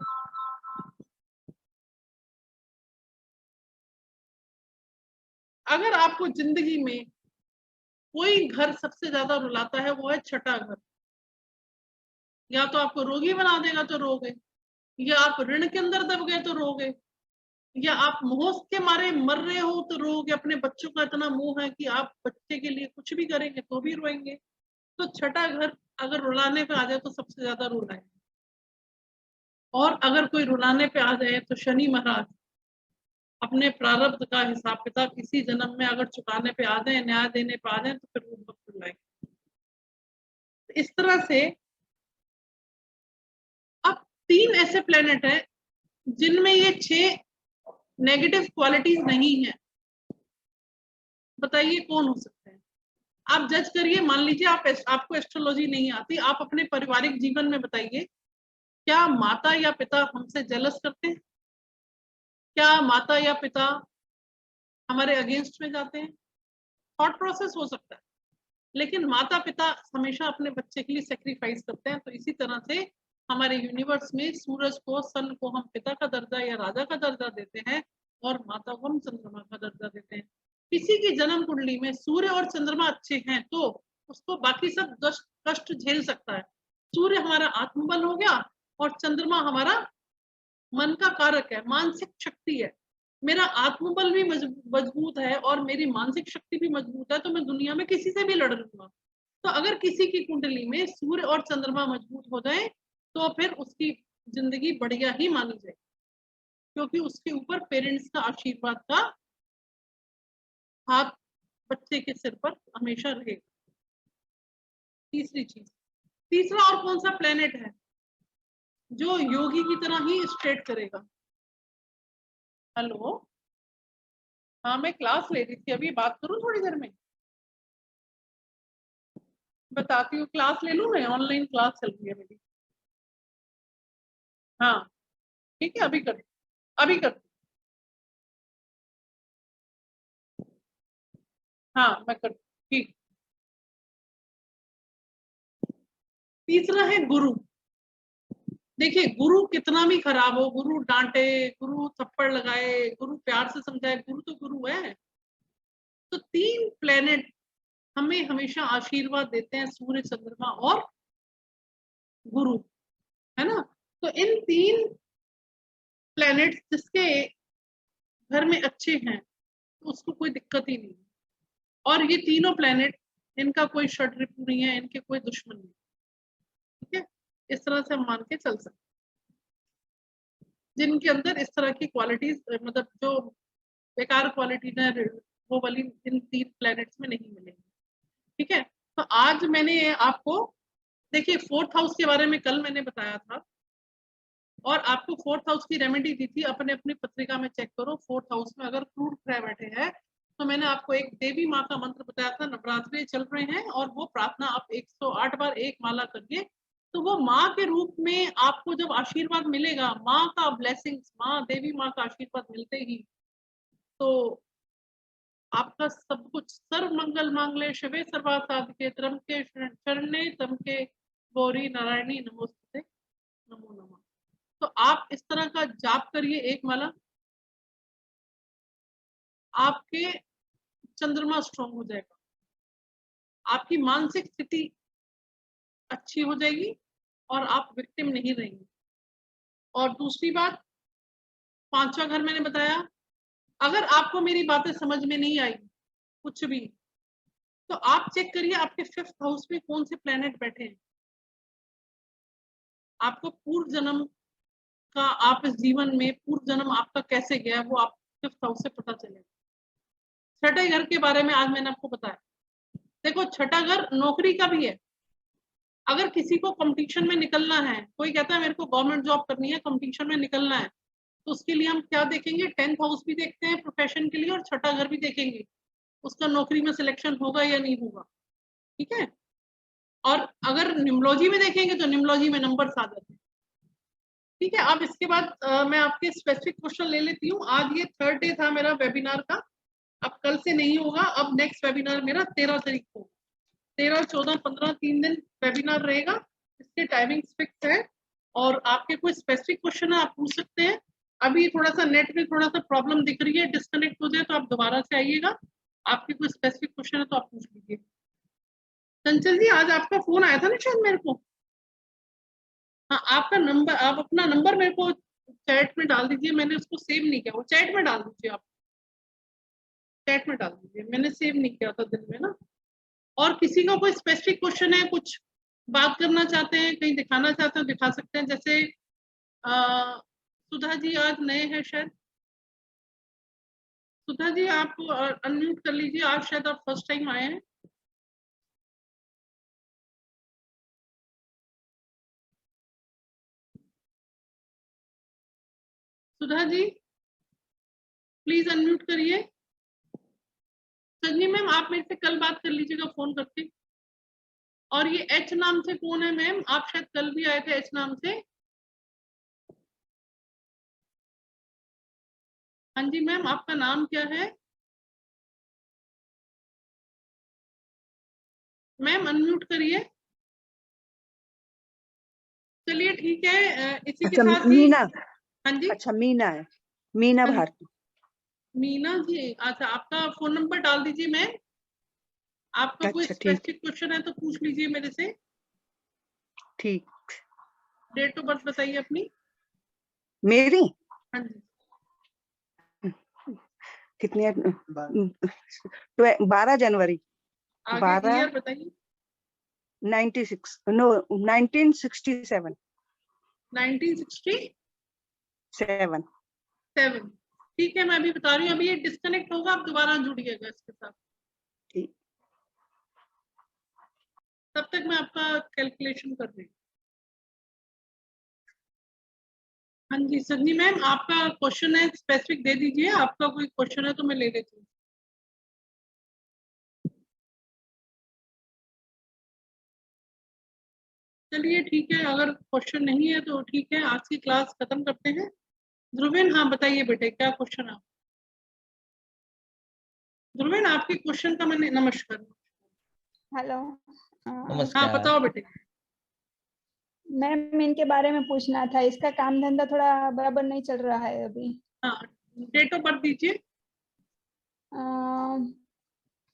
अगर आपको जिंदगी में कोई घर सबसे ज्यादा रुलाता है, वो है छठा घर। या तो आपको रोगी बना देगा तो रोगे, या आप ऋण के अंदर दब गए तो रोगे, या आप मोह के मारे मर रहे हो तो रोगे। अपने बच्चों का इतना मोह है कि आप बच्चे के लिए कुछ भी करेंगे तो भी रोएंगे। तो छठा घर अगर रुलाने पे आ जाए तो सबसे ज्यादा रुलाए। और अगर कोई रुलाने पे आ जाए तो शनि महाराज अपने प्रारब्ध का हिसाब किताब इसी जन्म में अगर चुकाने पे आ जाए, न्याय देने पे आ जाए, तो फिर वो बहुत रुलाएंगे। इस तरह से अब 3 ऐसे प्लेनेट हैं जिनमें ये 6 नेगेटिव क्वालिटीज नहीं है। बताइए कौन हो सकते हैं? आप जज करिए। मान लीजिए आपको एस्ट्रोलॉजी नहीं आती, आप अपने पारिवारिक जीवन में बताइए, क्या माता या पिता हमसे जेलस करते हैं? क्या माता या पिता हमारे अगेंस्ट में जाते हैं? थॉट प्रोसेस हो सकता है, लेकिन माता पिता हमेशा अपने बच्चे के लिए सेक्रीफाइस करते हैं। तो इसी तरह से हमारे यूनिवर्स में सूरज को, सन को हम पिता का दर्जा या राजा का दर्जा देते हैं, और माता को हम चंद्रमा का दर्जा देते हैं। किसी की जन्म कुंडली में सूर्य और चंद्रमा अच्छे हैं तो उसको बाकी सब कष्ट झेल सकता है। सूर्य हमारा आत्मबल हो गया, और चंद्रमा हमारा मन का कारक है, मानसिक शक्ति है। मेरा आत्मबल भी मजबूत है और मेरी मानसिक शक्ति भी मजबूत है, तो मैं दुनिया में किसी से भी लड़ लूंगा। तो अगर किसी की कुंडली में सूर्य और चंद्रमा मजबूत हो जाए, तो फिर उसकी जिंदगी बढ़िया ही मानी जाए, क्योंकि उसके ऊपर पेरेंट्स का आशीर्वाद का हाथ बच्चे के सिर पर हमेशा रहेगा। तीसरी चीज, तीसरा और कौन सा प्लेनेट है जो योगी की तरह ही स्ट्रेट करेगा? हेलो, हाँ मैं क्लास ले रही थी, अभी बात करूं थोड़ी देर में? बताती हूँ, क्लास ले लूं मैं, ऑनलाइन क्लास चल रही है मेरी। हाँ ठीक है, अभी कर, अभी कर। हाँ मैं कर, ठीक। तीसरा है गुरु। देखिए गुरु कितना भी खराब हो, गुरु डांटे, गुरु थप्पड़ लगाए, गुरु प्यार से समझाए, गुरु तो गुरु है। तो 3 प्लेनेट हमें हमेशा आशीर्वाद देते हैं, सूर्य, चंद्रमा और गुरु, है ना। तो इन 3 प्लेनेट्स जिसके घर में अच्छे हैं तो उसको कोई दिक्कत ही नहीं। और ये तीनों प्लेनेट, इनका कोई षड्रिपु नहीं है, इनके कोई दुश्मन नहीं, ठीक है। इस तरह से हम मान के चल सकते, जिनके अंदर इस तरह की क्वालिटीज, मतलब जो बेकार क्वालिटी है वो वाली इन 3 प्लैनेट्स में नहीं मिलेंगी, ठीक है। तो आज मैंने आपको, देखिए 4th हाउस के बारे में कल मैंने बताया था और आपको 4th हाउस की रेमेडी दी थी, अपने अपनी पत्रिका में चेक करो। 4th हाउस में अगर क्रूर ग्रह बैठे हैं तो मैंने आपको एक देवी माँ का मंत्र बताया था, नवरात्रि चल रहे हैं और वो प्रार्थना आप 108 बार एक माला करिए, तो वो माँ के रूप में आपको जब आशीर्वाद मिलेगा, माँ का ब्लेसिंग्स, माँ देवी माँ का आशीर्वाद मिलते ही तो आपका सब कुछ, सर्व मंगल मांगल्ये शिवे सर्वार्थ साधिके त्र्यंबके शरण्ये त्र्यंबके गौरी नारायणी नमोस्तुते नमो नमः। तो आप इस तरह का जाप करिए एक माला, आपके चंद्रमा स्ट्रॉन्ग हो जाएगा, आपकी मानसिक स्थिति अच्छी हो जाएगी और आप विक्टिम नहीं रहेंगे। और दूसरी बात, 5वां घर मैंने बताया, अगर आपको मेरी बातें समझ में नहीं आई कुछ भी, तो आप चेक करिए आपके 5th हाउस में कौन से प्लेनेट बैठे हैं। आपको पूर्व जन्म का, आप इस जीवन में पूर्व जन्म आपका कैसे गया वो आप 5th हाउस से पता चलेगा। 6ठे घर के बारे में आज मैंने आपको बताया। देखो 6ठा घर नौकरी का भी है। अगर किसी को कंपटीशन में निकलना है, कोई कहता है मेरे को गवर्नमेंट जॉब करनी है, कंपटीशन में निकलना है, तो उसके लिए हम क्या देखेंगे, 10th हाउस भी देखते हैं प्रोफेशन के लिए और 6ठा घर भी देखेंगे, उसका नौकरी में सिलेक्शन होगा या नहीं होगा, ठीक है। और अगर न्यूमरोलॉजी में देखेंगे तो न्यूमरोलॉजी में नंबर आ जाते हैं, ठीक है। अब इसके बाद मैं आपके स्पेसिफिक क्वेश्चन ले लेती हूँ। आज ये 3rd डे था मेरा वेबिनार का, अब कल से नहीं होगा, अब नेक्स्ट वेबिनार मेरा 13 तारीख को, 13, 14, 15 3 दिन वेबिनार रहेगा, इसके टाइमिंग्स फिक्स है। और आपके कोई स्पेसिफिक क्वेश्चन है आप पूछ सकते हैं। अभी थोड़ा सा नेट में थोड़ा सा प्रॉब्लम दिख रही है, डिस्कनेक्ट हो जाए तो आप दोबारा से आइएगा, आपके कोई स्पेसिफिक क्वेश्चन है तो आप पूछ लीजिए। चंचल जी आज आपका फोन आया था ना शायद मेरे को, हाँ आपका नंबर, आप अपना नंबर मेरे को चैट में डाल दीजिए, मैंने उसको सेव नहीं किया, वो चैट में डाल दीजिए, आप चैट में डाल दीजिए, मैंने सेव नहीं किया था दिन में ना। और किसी का कोई स्पेसिफिक क्वेश्चन है, कुछ बात करना चाहते हैं, कहीं दिखाना चाहते हो दिखा सकते हैं। जैसे सुधा जी आज नए हैं शायद, सुधा जी आप अनम्यूट कर लीजिए, आज शायद आप फर्स्ट टाइम आए हैं। सुधा जी प्लीज अनम्यूट करिए। सजनी मैम आप मेरे से कल बात कर लीजिएगा फोन करके। और ये एच नाम से कौन है मैम, आप शायद कल भी आए थे एच नाम से। हाँ जी मैम आपका नाम क्या है मैम, अनम्यूट करिए। चलिए ठीक है, इसी के अच्छा साथ ही, मीना, हाँ जी, अच्छा मीना है, मीना हाँ, भारती। मीना जी, अच्छा आपका फोन नंबर डाल दीजिए मैम, आपका कोई अच्छा ठीक, स्पेसिफिक क्वेश्चन है तो पूछ लीजिए मेरे से। ठीक। डेट ऑफ बर्थ बताइए अपनी। मेरी हाँ जी, कितनी है? 12 जनवरी आगे 12 ईयर बताइए। 96 नो 1967 1967। 7। ठीक है, मैं अभी बता रही हूँ, अभी ये डिस्कनेक्ट होगा, आप दोबारा जुड़िएगा इसके साथ, ठीक, तब तक मैं आपका कैलकुलेशन कर रही हूँ। हाँ जी सजनी मैम आपका क्वेश्चन है स्पेसिफिक दे दीजिए, आपका कोई क्वेश्चन है तो मैं ले लेती हूँ। चलिए ठीक है, अगर क्वेश्चन नहीं है तो ठीक है, आज की क्लास खत्म करते हैं। ध्रुविन हाँ बताइए बेटे क्या क्वेश्चन है। ध्रुविन आपके क्वेश्चन का मैंने, नमस्कार। हेलो। हाँ बताओ बेटे। मैम इनके बारे में पूछना था, इसका काम धंधा थोड़ा बराबर नहीं चल रहा है अभी। हाँ, डेट ऑफ बर्थ दीजिए।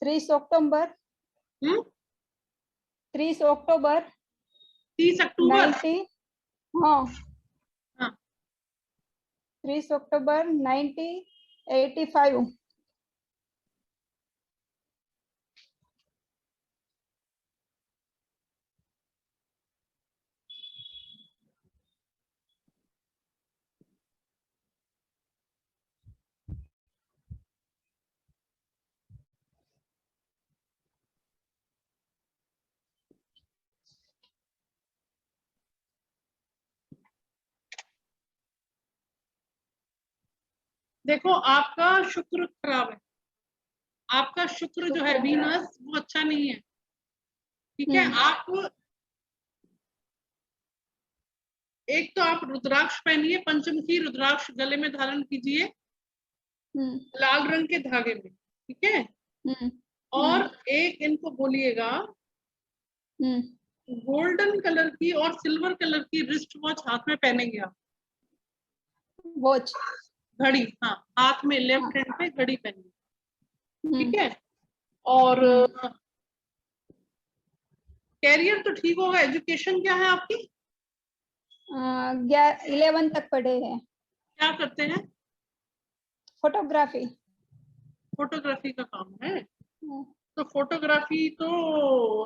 30 अक्टूबर 30 अक्टूबर 30 अक्टूबर। 90, हाँ हाँ 30 अक्टूबर 1985। देखो, आपका शुक्र खराब है, आपका शुक्र जो है वीनस वो अच्छा नहीं है, ठीक है। आप एक तो आप रुद्राक्ष पहनिए, पंचमुखी रुद्राक्ष गले में धारण कीजिए लाल रंग के धागे में, ठीक है। और एक इनको बोलिएगा गोल्डन कलर की और सिल्वर कलर की रिस्ट वॉच हाथ में पहनेंगे आप। वॉच, घड़ी, हाँ, हाथ में लेफ्ट हैंड पे घड़ी पहनिए, ठीक है। और कैरियर तो ठीक होगा। एजुकेशन क्या है आपकी? 11 तक पढ़े हैं। क्या करते हैं? फोटोग्राफी। फोटोग्राफी का काम है। तो फोटोग्राफी तो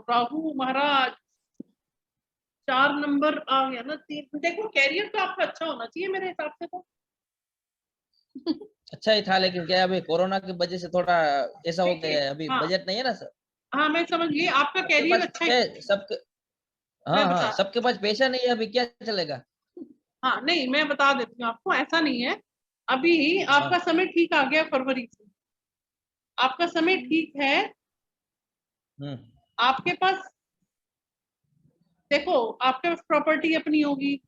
राहु महाराज 4 नंबर आ गया ना, 3। देखो, कैरियर तो आपका अच्छा होना चाहिए मेरे हिसाब से तो। अच्छा ही था, लेकिन क्या अभी कोरोना की वजह से थोड़ा ऐसा हो गया है, अभी हाँ। बजट नहीं है ना सर। हाँ, मैं समझ गई, आपका कैरियर अच्छा है। सबके, हाँ, सबके पास पैसा नहीं है, अभी क्या चलेगा। हाँ, नहीं, मैं बता देती हूँ आपको, ऐसा नहीं है। अभी आपका समय ठीक आ गया, फरवरी से आपका समय ठीक है। आपके पास, देखो, आपके पास प्रॉपर्टी अपनी होगी,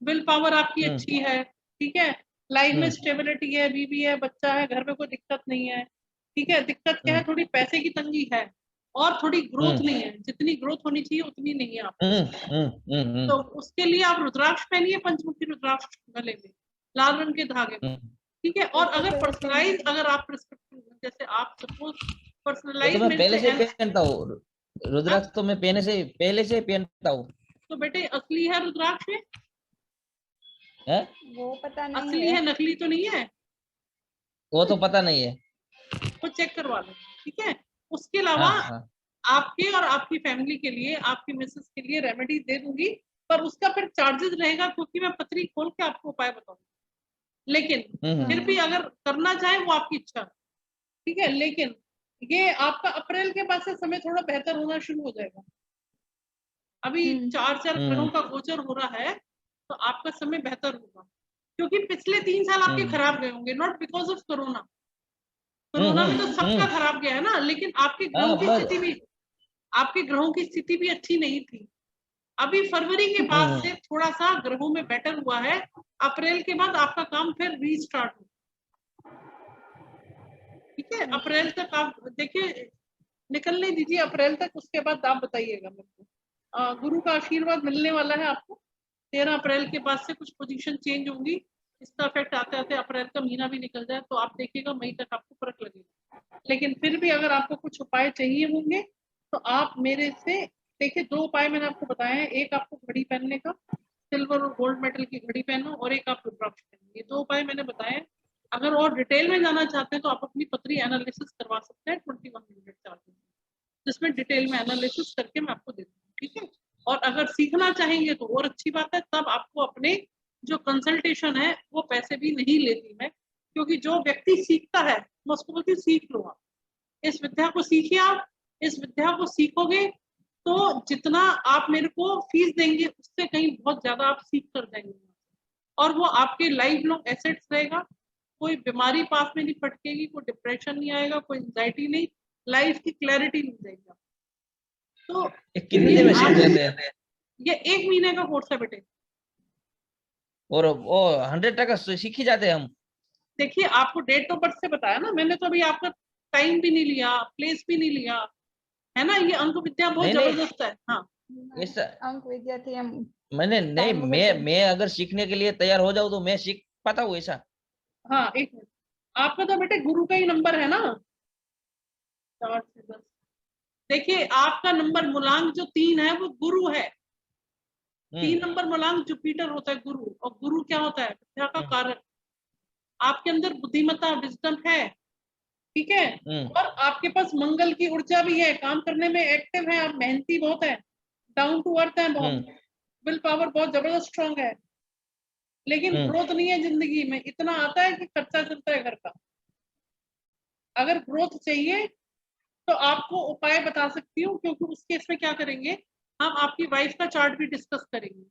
विल पावर आपकी अच्छी है, ठीक है। लाइफ में स्टेबिलिटी है, बीवी है, बच्चा है, घर में कोई दिक्कत नहीं है, ठीक है। दिक्कत क्या है? थोड़ी पैसे की तंगी है और थोड़ी ग्रोथ नहीं है, जितनी ग्रोथ होनी चाहिए उतनी नहीं है आप। तो उसके लिए आप रुद्राक्ष पहनिए, पंचमुखी रुद्राक्ष गले में लाल रंग के धागे में, ठीक है। और अगर पर्सनलाइज, अगर आप प्रिस्क्रिप्शन, जैसे आप सपोज पर्सनलाइज, तो मैं पहले से पहनता हूँ रुद्राक्ष, तो मैं पहले से पहनता हूँ। तो बेटे, असली है रुद्राक्ष है? वो पता नहीं असली है, नकली तो नहीं है, वो तो पता नहीं है, वो चेक करवा लो, ठीक है। उसके अलावा आपके और आपकी फैमिली के लिए, आपकी मिसेस के लिए रेमेडी दे दूंगी, पर उसका फिर चार्जेस रहेगा, क्योंकि मैं पत्री खोल के आपको उपाय बताऊंगी। लेकिन फिर भी अगर करना चाहे वो आपकी इच्छा, ठीक है। लेकिन ये आपका अप्रैल के बाद से समय थोड़ा बेहतर होना शुरू हो जाएगा। अभी 4 ग्रहों का गोचर हो रहा है, तो आपका समय बेहतर होगा, क्योंकि पिछले 3 साल आपके खराब गए होंगे, not because of corona. Corona में तो सबका खराब गया है ना, लेकिन आपके ग्रहों की स्थिति भी, आपके ग्रहों की स्थिति भी अच्छी नहीं थी। अभी फरवरी के बाद से थोड़ा सा ग्रहों में बेटर हुआ है। अप्रैल के बाद आपका काम फिर रीस्टार्ट हो, ठीक है। अप्रैल तक आप देखिए, निकलने दीजिए अप्रैल तक, उसके बाद आप बताइएगा मेरे को। गुरु का आशीर्वाद मिलने वाला है आपको। 13 अप्रैल के बाद से कुछ पोजीशन चेंज होंगी, इसका इफेक्ट आते आते अप्रैल का महीना भी निकल जाए, तो आप देखिएगा मई तक आपको फर्क लगेगा। लेकिन फिर भी अगर आपको कुछ उपाय चाहिए होंगे तो आप मेरे से देखिए, 2 उपाय मैंने आपको बताए हैं। एक आपको घड़ी पहनने का, सिल्वर और गोल्ड मेटल की घड़ी पहनो, और एक आप रुद्राक्ष पहनो। ये 2 उपाय मैंने बताए हैं। अगर और डिटेल में जाना चाहते हैं तो आप अपनी पत्री एनालिसिस करवा सकते हैं 2100 चार्जेस, जिसमें डिटेल में एनालिसिस करके मैं आपको दे दूंगी, ठीक है। और अगर सीखना चाहेंगे तो और अच्छी बात है, तब आपको अपने जो कंसल्टेशन है वो पैसे भी नहीं लेती मैं, क्योंकि जो व्यक्ति सीखता है मैं उसको बोलती हूँ, सीख लो आप इस विद्या को, सीखिए आप इस विद्या को। सीखोगे तो जितना आप मेरे को फीस देंगे उससे कहीं बहुत ज्यादा आप सीख कर जाएंगे, और वो आपके लाइफ लॉन्ग एसेट्स रहेगा। कोई बीमारी पास में नहीं फटकेगी, कोई डिप्रेशन नहीं आएगा, कोई एंजाइटी नहीं, लाइफ की क्लैरिटी मिल जाएगी। तो कितने दिन में सीख जाते हैं? ये 1 महीने का कोर्स है बेटे, और वो 100% सीख ही जाते हैं हम। देखिए, आपको डेट ऑफ बर्थ से बताया ना मैंने, तो अभी आपका टाइम भी नहीं लिया, प्लेस भी नहीं लिया, है ना। ये अंक विद्या बहुत जबरदस्त है। हाँ, अंक विद्या थी हम मैंने नहीं, Time over time. मैं अगर सीखने के लिए तैयार हो जाऊं तो मैं सीख पाता हूँ ऐसा? हाँ, एक मिनट, आपका तो बेटे गुरु का ही नंबर है ना, 4 से 10। देखिए आपका नंबर मूलांक जो 3 है वो गुरु है। 3 नंबर मूलांक जुपिटर होता है गुरु, और गुरु क्या होता है? विद्या का कारक। आपके अंदर बुद्धिमत्ता, विजडम है, ठीक है, और आपके पास मंगल की ऊर्जा भी है, काम करने में एक्टिव है, आप मेहनती बहुत है, डाउन टू अर्थ है बहुत, विल पावर बहुत जबरदस्त स्ट्रांग है, लेकिन ग्रोथ नहीं है जिंदगी में। इतना आता है कि खर्चा चलता है घर का। अगर ग्रोथ चाहिए तो आपको उपाय बता सकती हूँ, क्योंकि उस केस में क्या करेंगे, हम आपकी वाइफ का चार्ट भी डिस्कस करेंगे,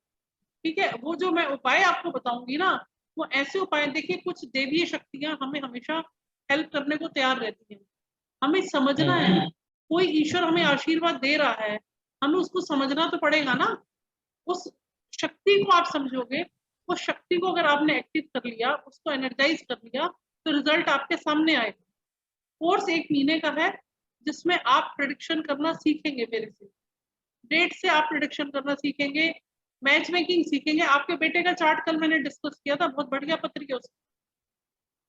ठीक है। वो जो मैं उपाय आपको बताऊंगी ना, वो ऐसे उपाय, देखिए कुछ देवीय शक्तियां हमें हमेशा हेल्प करने को तैयार रहती हैं। हमें समझना है, कोई ईश्वर हमें आशीर्वाद दे रहा है, हमें उसको समझना तो पड़ेगा ना। उस शक्ति को आप समझोगे, उस शक्ति को अगर आपने एक्टिव कर लिया, उसको एनर्जाइज कर लिया, तो रिजल्ट आपके सामने आएगा। कोर्स 1 महीने का है, जिसमें आप प्रेडिक्शन करना सीखेंगे मेरे से, डेट से आप प्रेडिक्शन करना सीखेंगे, मैच मेकिंग सीखेंगे। आपके बेटे का चार्ट कल मैंने डिस्कस किया था, बहुत बढ़िया पत्रिका उसकी,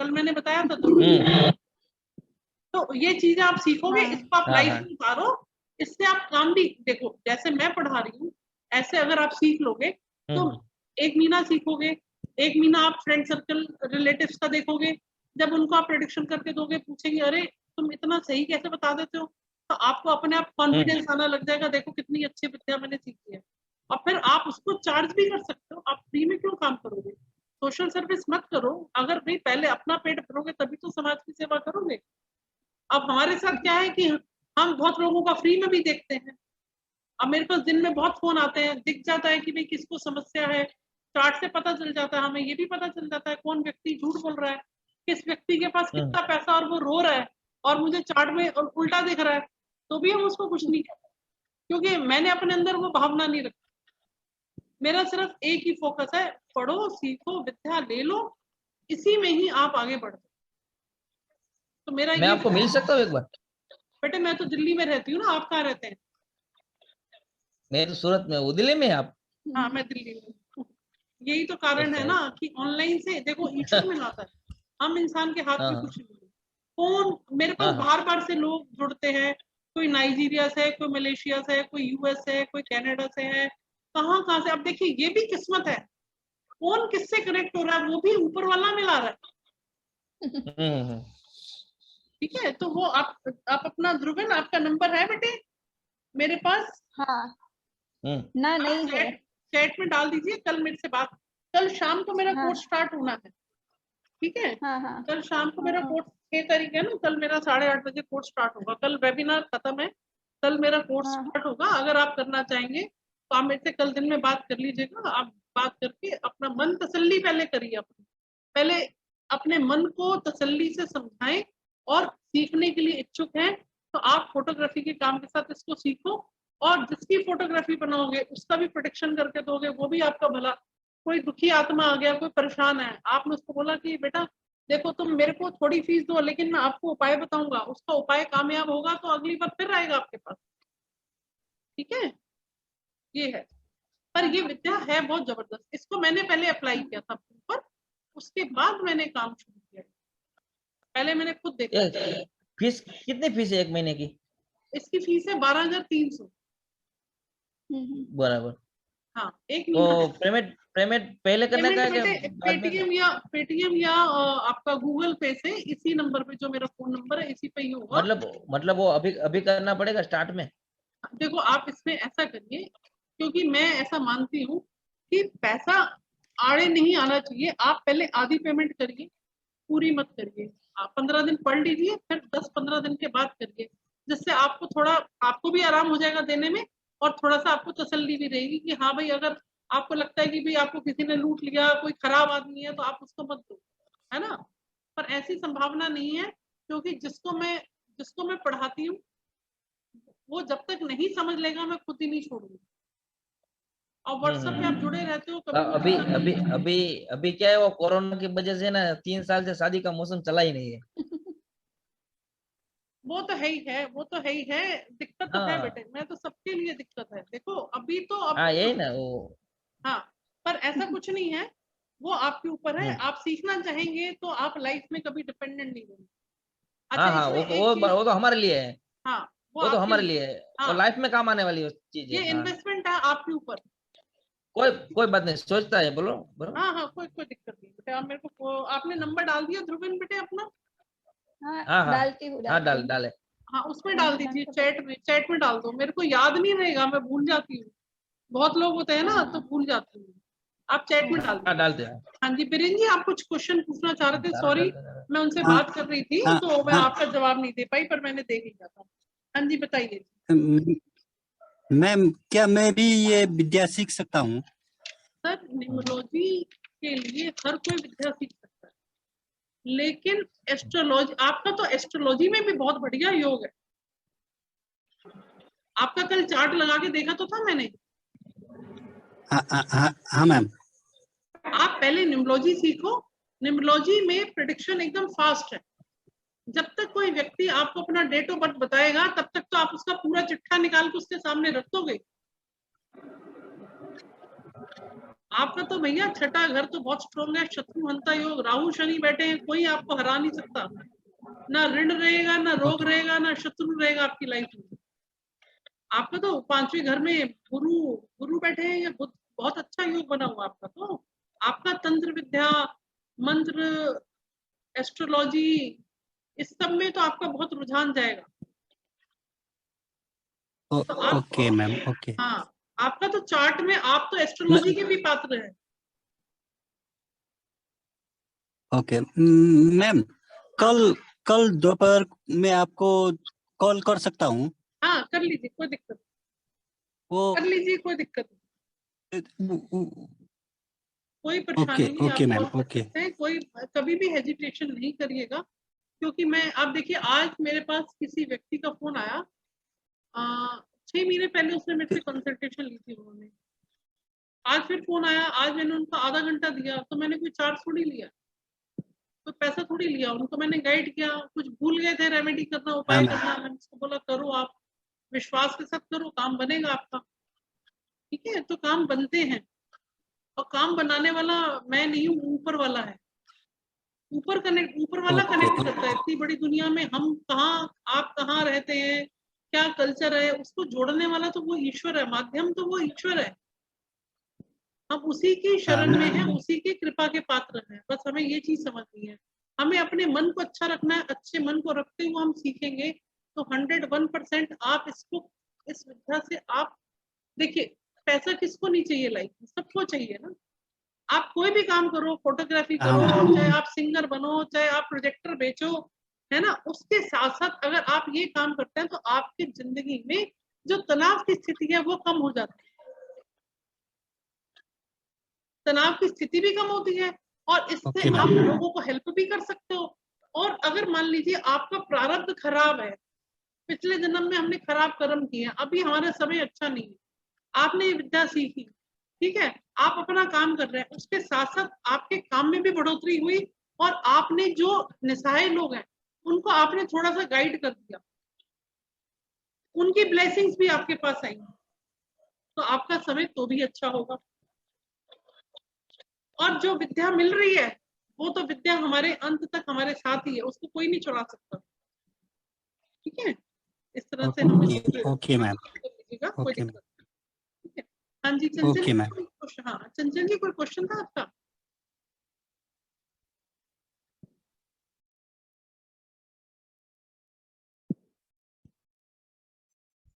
कल मैंने बताया था तो ये चीजें आप सीखोगे, हाँ। इसको आप लाइफ में उतारो, इससे आप काम भी, देखो जैसे मैं पढ़ा रही हूँ, ऐसे अगर आप सीख लोगे तो 1 महीना सीखोगे, 1 महीना आप फ्रेंड सर्कल रिलेटिव्स का देखोगे, जब उनको आप प्रेडिक्शन करके दोगे, पूछेंगे अरे तुम इतना सही कैसे बता देते हो, तो आपको अपने आप कॉन्फिडेंस आना लग जाएगा, देखो कितनी अच्छी विद्या मैंने सीखी है। और फिर आप उसको चार्ज भी कर सकते हो, आप फ्री में क्यों काम करोगे, सोशल सर्विस मत करो। अगर भाई पहले अपना पेट भरोगे तभी तो समाज की सेवा करोगे। अब हमारे साथ क्या है कि हम बहुत लोगों का फ्री में भी देखते हैं। अब मेरे पास दिन में बहुत फोन आते हैं, दिख जाता है कि भाई किसको समस्या है, चार्ट से पता चल जाता है, हमें ये भी पता चल जाता है कौन व्यक्ति झूठ बोल रहा है, किस व्यक्ति के पास कितना पैसा और वो रो रहा है, और मुझे चार्ट में उल्टा दिख रहा है, तो भी हम उसको कुछ नहीं कहते, क्योंकि मैंने अपने अंदर वो भावना नहीं रखी। मेरा सिर्फ एक ही फोकस है, पढ़ो, सीखो, विद्या ले लो, इसी में ही आप आगे बढ़ो। तो मेरा मैं ये, आपको मिल सकता हूँ एक बार? बेटे मैं तो दिल्ली में रहती हूँ ना, आप कहाँ रहते हैं? मैं तो सूरत में हूँ, दिल्ली में है आप? हाँ मैं दिल्ली में हूँ। यही तो कारण है ना कि ऑनलाइन से देखो ईश्वर मिलाता है, हम इंसान के हाथ में कुछ नहीं है। फोन मेरे पास बार बार से लोग जुड़ते हैं, कोई नाइजीरिया से है, कोई मलेशिया से है, कोई यूएस से है, कोई कनाडा से है, कहाँ कहाँ से। अब देखिए ये भी किस्मत है, कौन किससे कनेक्ट हो रहा है वो भी ऊपर वाला मिला रहा है, ठीक है। तो वो आप अपना ध्रुवन, आपका नंबर है बेटे मेरे पास? हाँ ना, नहीं है। चैट में डाल दीजिए, कल मेरे से बात, कल शाम को मेरा हाँ कोर्स स्टार्ट होना है, ठीक है। हाँ हाँ कल शाम को मेरा कोर्स 6 तारीख है ना, कल मेरा 8:30 बजे कोर्स स्टार्ट होगा, कल वेबिनार खत्म है, कल मेरा कोर्स हाँ स्टार्ट होगा। अगर आप करना चाहेंगे तो आप मेरे से कल दिन में बात कर लीजिएगा। आप बात करके अपना मन तसल्ली पहले करिए, अपनी पहले अपने मन को तसल्ली से समझाएं, और सीखने के लिए इच्छुक हैं तो आप फोटोग्राफी के काम के साथ इसको सीखो, और जिसकी फोटोग्राफी बनाओगे उसका भी प्रोटेक्शन करके दोगे, वो भी आपका भला। कोई दुखी आत्मा आ गया, कोई परेशान है, आपने उसको बोला कि बेटा देखो तुम मेरे को थोड़ी फीस दो, लेकिन मैं आपको उपाय बताऊंगा, उसका उपाय कामयाब होगा तो अगली बार फिर आएगा आपके पास, ठीक है। ये है, पर ये विद्या है बहुत जबरदस्त, इसको मैंने पहले अप्लाई किया था पर उसके बाद मैंने काम शुरू किया, पहले मैंने खुद देखा। फीस कितनी फीस है 1 महीने की? इसकी फीस है 12,300। बराबर। हाँ 1 तो महीना। पेमेंट पेमेंट पहले करने का है क्या बेटे बाद में? पेटीएम या आपका गूगल पे से, इसी नंबर पे जो मेरा फोन नंबर है इसी पे ही होगा। मतलब वो अभी अभी करना पड़ेगा स्टार्ट में? देखो आप इसमें ऐसा करिए, क्योंकि मैं ऐसा मानती हूँ कि पैसा आड़े नहीं आना चाहिए, आप पहले आधी पेमेंट करिए, पूरी मत करिए। आप 15 दिन पढ़ लीजिए, फिर 10-15 दिन के बाद करिए, जिससे आपको थोड़ा, आपको भी आराम हो जाएगा देने में, और थोड़ा सा आपको तसल्ली भी रहेगी कि हाँ भाई अगर आपको लगता है कि भाई आपको किसी ने लूट लिया, कोई खराब आदमी है, तो आप उसको मत दो, है ना। पर ऐसी संभावना नहीं है, क्योंकि जिसको मैं पढ़ाती हूँ वो जब तक नहीं समझ लेगा मैं खुद ही नहीं छोड़ूंगी। और व्हाट्सएप पे आप जुड़े रहते हो, कभी अभी अभी अभी अभी क्या है, वो कोरोना की वजह से ना 3 साल से शादी का मौसम चला ही नहीं है। वो तो है ही है, वो तो है ही है, दिक्कत तो है बेटे, मैं तो सबके लिए दिक्कत है। देखो अभी तो हाँ यही ना वो हाँ, पर ऐसा कुछ नहीं है, वो आपके ऊपर है। आप सीखना चाहेंगे तो आप लाइफ में कभी डिपेंडेंट नहीं होंगे। अच्छा, हाँ हाँ, इसमें एक वो चीज, वो तो हमारे लिए है, हाँ, वो वो तो आपके हमारे लिए, लिए है, हाँ, और लाइफ में काम आने वाली चीज ये है। हाँ, इन्वेस्टमेंट है आपके ऊपर। कोई कोई बात नहीं, सोचता है, बोलो बोलो। हाँ हाँ, कोई दिक्कत नहीं बेटे। आप मेरे को, आपने नंबर डाल दिया ध्रुविन बेटे अपना? हाँ, हाँ हाँ डालती हूँ हाँ, डालती हूँ। डाले। हाँ, उसमें फोन डाल पे दीजिए, डाल चैट में डाल दो। मेरे को याद नहीं रहेगा, मैं भूल जाती हूँ, बहुत लोग होते हैं ना, तो भूल जाती हूँ। आप चैट में डाल हाँ, दीजिए। डालते हैं। हाँ जी, बीरेन जी, आप कुछ क्वेश्चन पूछना चाह रहे थे? डाले, सॉरी, डालते हैं। मैं उनसे हाँ, बात कर रही थी, हाँ, तो मैं हाँ, आपका जवाब नहीं दे पाई, पर मैंने दे लिया था। हाँ जी, बताइए। मैम क्या मैं भी ये विद्या सीख सकता हूँ? सर, न्यूमरोलॉजी के लिए हर कोई विद्या सीख सकता है, लेकिन एस्ट्रोलॉजी, आपका तो एस्ट्रोलॉजी में भी बहुत बढ़िया योग है। आपका कल चार्ट लगा के देखा तो था मैंने। हाँ हाँ हाँ हाँ मैम। आप पहले न्यूमरोलॉजी सीखो। न्यूमरोलॉजी में प्रेडिक्शन एकदम फास्ट है। जब तक कोई व्यक्ति आपको अपना डेट ऑफ बर्थ बताएगा, तब तक तो आप उसका पूरा चिट्ठा निकाल के उसके सामने रख दोगे। आपका तो भैया छठा घर तो बहुत स्ट्रॉन्ग है, शत्रु हंता योग, राहु शनि बैठे हैं, कोई आपको हरा नहीं सकता। ना ऋण रहेगा, ना रोग रहेगा, ना शत्रु रहेगा आपकी लाइफ में। आपका तो पांचवें घर में गुरु गुरु बैठे हैं, या बुध, बहुत अच्छा योग बना हुआ आपका। तो आपका तंत्र विद्या, मंत्र, एस्ट्रोलॉजी, इस सब में तो आपका बहुत रुझान जाएगा। तो आप, ओके मैम, ओके। हाँ, आपका तो चार्ट में आप तो मैं एस्ट्रोलॉजी के भी पात्र हैं। ओके मैम, कल कल दोपहर में आपको कॉल कर सकता हूँ? हाँ, कर लीजिए, कोई दिक्कत नहीं, वो कर लीजिए, कोई दिक्कत नहीं, कोई ओके परेशानी नहीं, आप ओके मैम, कॉल कर ओके। सकते हैं। कोई कभी भी हेजिटेशन नहीं करिएगा, क्योंकि मैं, आप देखिए, आज मेरे पास किसी व्यक्ति का फोन आया, 6 महीने पहले उसने मेरे से कंसल्टेशन ली थी उन्होंने। आज फिर फोन आया, आज मैंने उनको आधा घंटा दिया, तो मैंने कोई चार्ज थोड़ी लिया, तो पैसा थोड़ी लिया, उनको मैंने गाइड किया। कुछ भूल गए थे रेमेडी करना, हाँ उपाय मैम, करना, मैंने उसको बोला करो, आप विश्वास के साथ करो, काम बनेगा आपका। ठीक है, तो काम बनते हैं, और काम बनाने वाला मैं नहीं हूँ, ऊपर वाला है। ऊपर वाला ओके कनेक्ट करता है। इतनी बड़ी दुनिया में हम कहाँ, आप कहाँ रहते हैं, क्या कल्चर है, उसको जोड़ने वाला तो वो ईश्वर है, माध्यम तो वो ईश्वर है। हम उसी की हाँ शरण में हैं, मैम, उसी की कृपा के पात्र हैं। बस हमें ये चीज समझनी है। हमें अपने मन को अच्छा रखना है, अच्छे मन को रखते हुए हम सीखेंगे तो 101% आप इसको, इस विद्या से आप, देखिए, पैसा किसको नहीं चाहिए लाइफ में, सबको चाहिए ना। आप कोई भी काम करो, फोटोग्राफी हाँ करो, मैम, चाहे आप सिंगर बनो, चाहे आप प्रोजेक्टर बेचो, है ना, उसके साथ साथ अगर आप ये काम करते हैं तो आपकी जिंदगी में जो तनाव की स्थिति है वो कम हो जाती है। तनाव की स्थिति भी कम होती है, और इससे ओके आप मैम, लोगों को हेल्प भी कर सकते हो। और अगर मान लीजिए आपका प्रारब्ध खराब है, पिछले जन्म में हमने खराब कर्म किए हैं, अभी हमारा समय अच्छा नहीं है, आपने ये विद्या सीखी, ठीक है, आप अपना काम कर रहे हैं, उसके साथ साथ आपके काम में भी बढ़ोतरी हुई, और आपने जो निसहाय लोग हैं उनको आपने थोड़ा सा गाइड कर दिया, उनकी ब्लेसिंग्स भी आपके पास आई, तो आपका समय तो भी अच्छा होगा। और जो विद्या मिल रही है, वो तो विद्या हमारे अंत तक हमारे साथ ही है, उसको कोई नहीं चुरा सकता। ठीक है, इस तरह से हम ओके ओके मैम, कोई ओके दिक्कत मैम, नहीं। ठीक है, हाँ जी, चंचल ओके जी, मैम। कोई क्वेश्चन? हाँ, चंचल जी, कोई क्वेश्चन था आपका?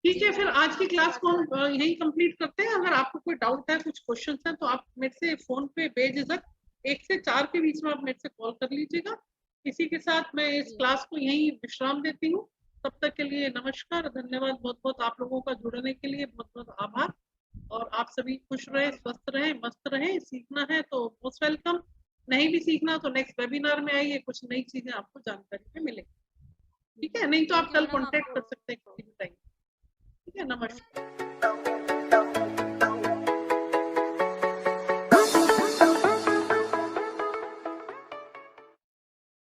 ठीक है, फिर आज की क्लास को हम यही कंप्लीट करते हैं। अगर आपको कोई डाउट है, कुछ क्वेश्चन है, तो आप मेरे से फोन पे बेझिझक 1 से 4 के बीच में आप मेरे से कॉल कर लीजिएगा। इसी के साथ मैं इस क्लास को यही विश्राम देती हूँ। तब तक के लिए नमस्कार, धन्यवाद बहुत बहुत आप लोगों का, जुड़ने के लिए बहुत बहुत आभार। और आप सभी खुश रहे, स्वस्थ रहे, मस्त रहे। सीखना है तो मोस्ट वेलकम, नहीं भी सीखना तो नेक्स्ट वेबिनार में आइए, कुछ नई चीजें आपको जानकारी में मिलेगी। ठीक है, नहीं तो आप कल कॉन्टेक्ट कर सकते हैं किसी भी टाइम। ठीक है, नमस्कार।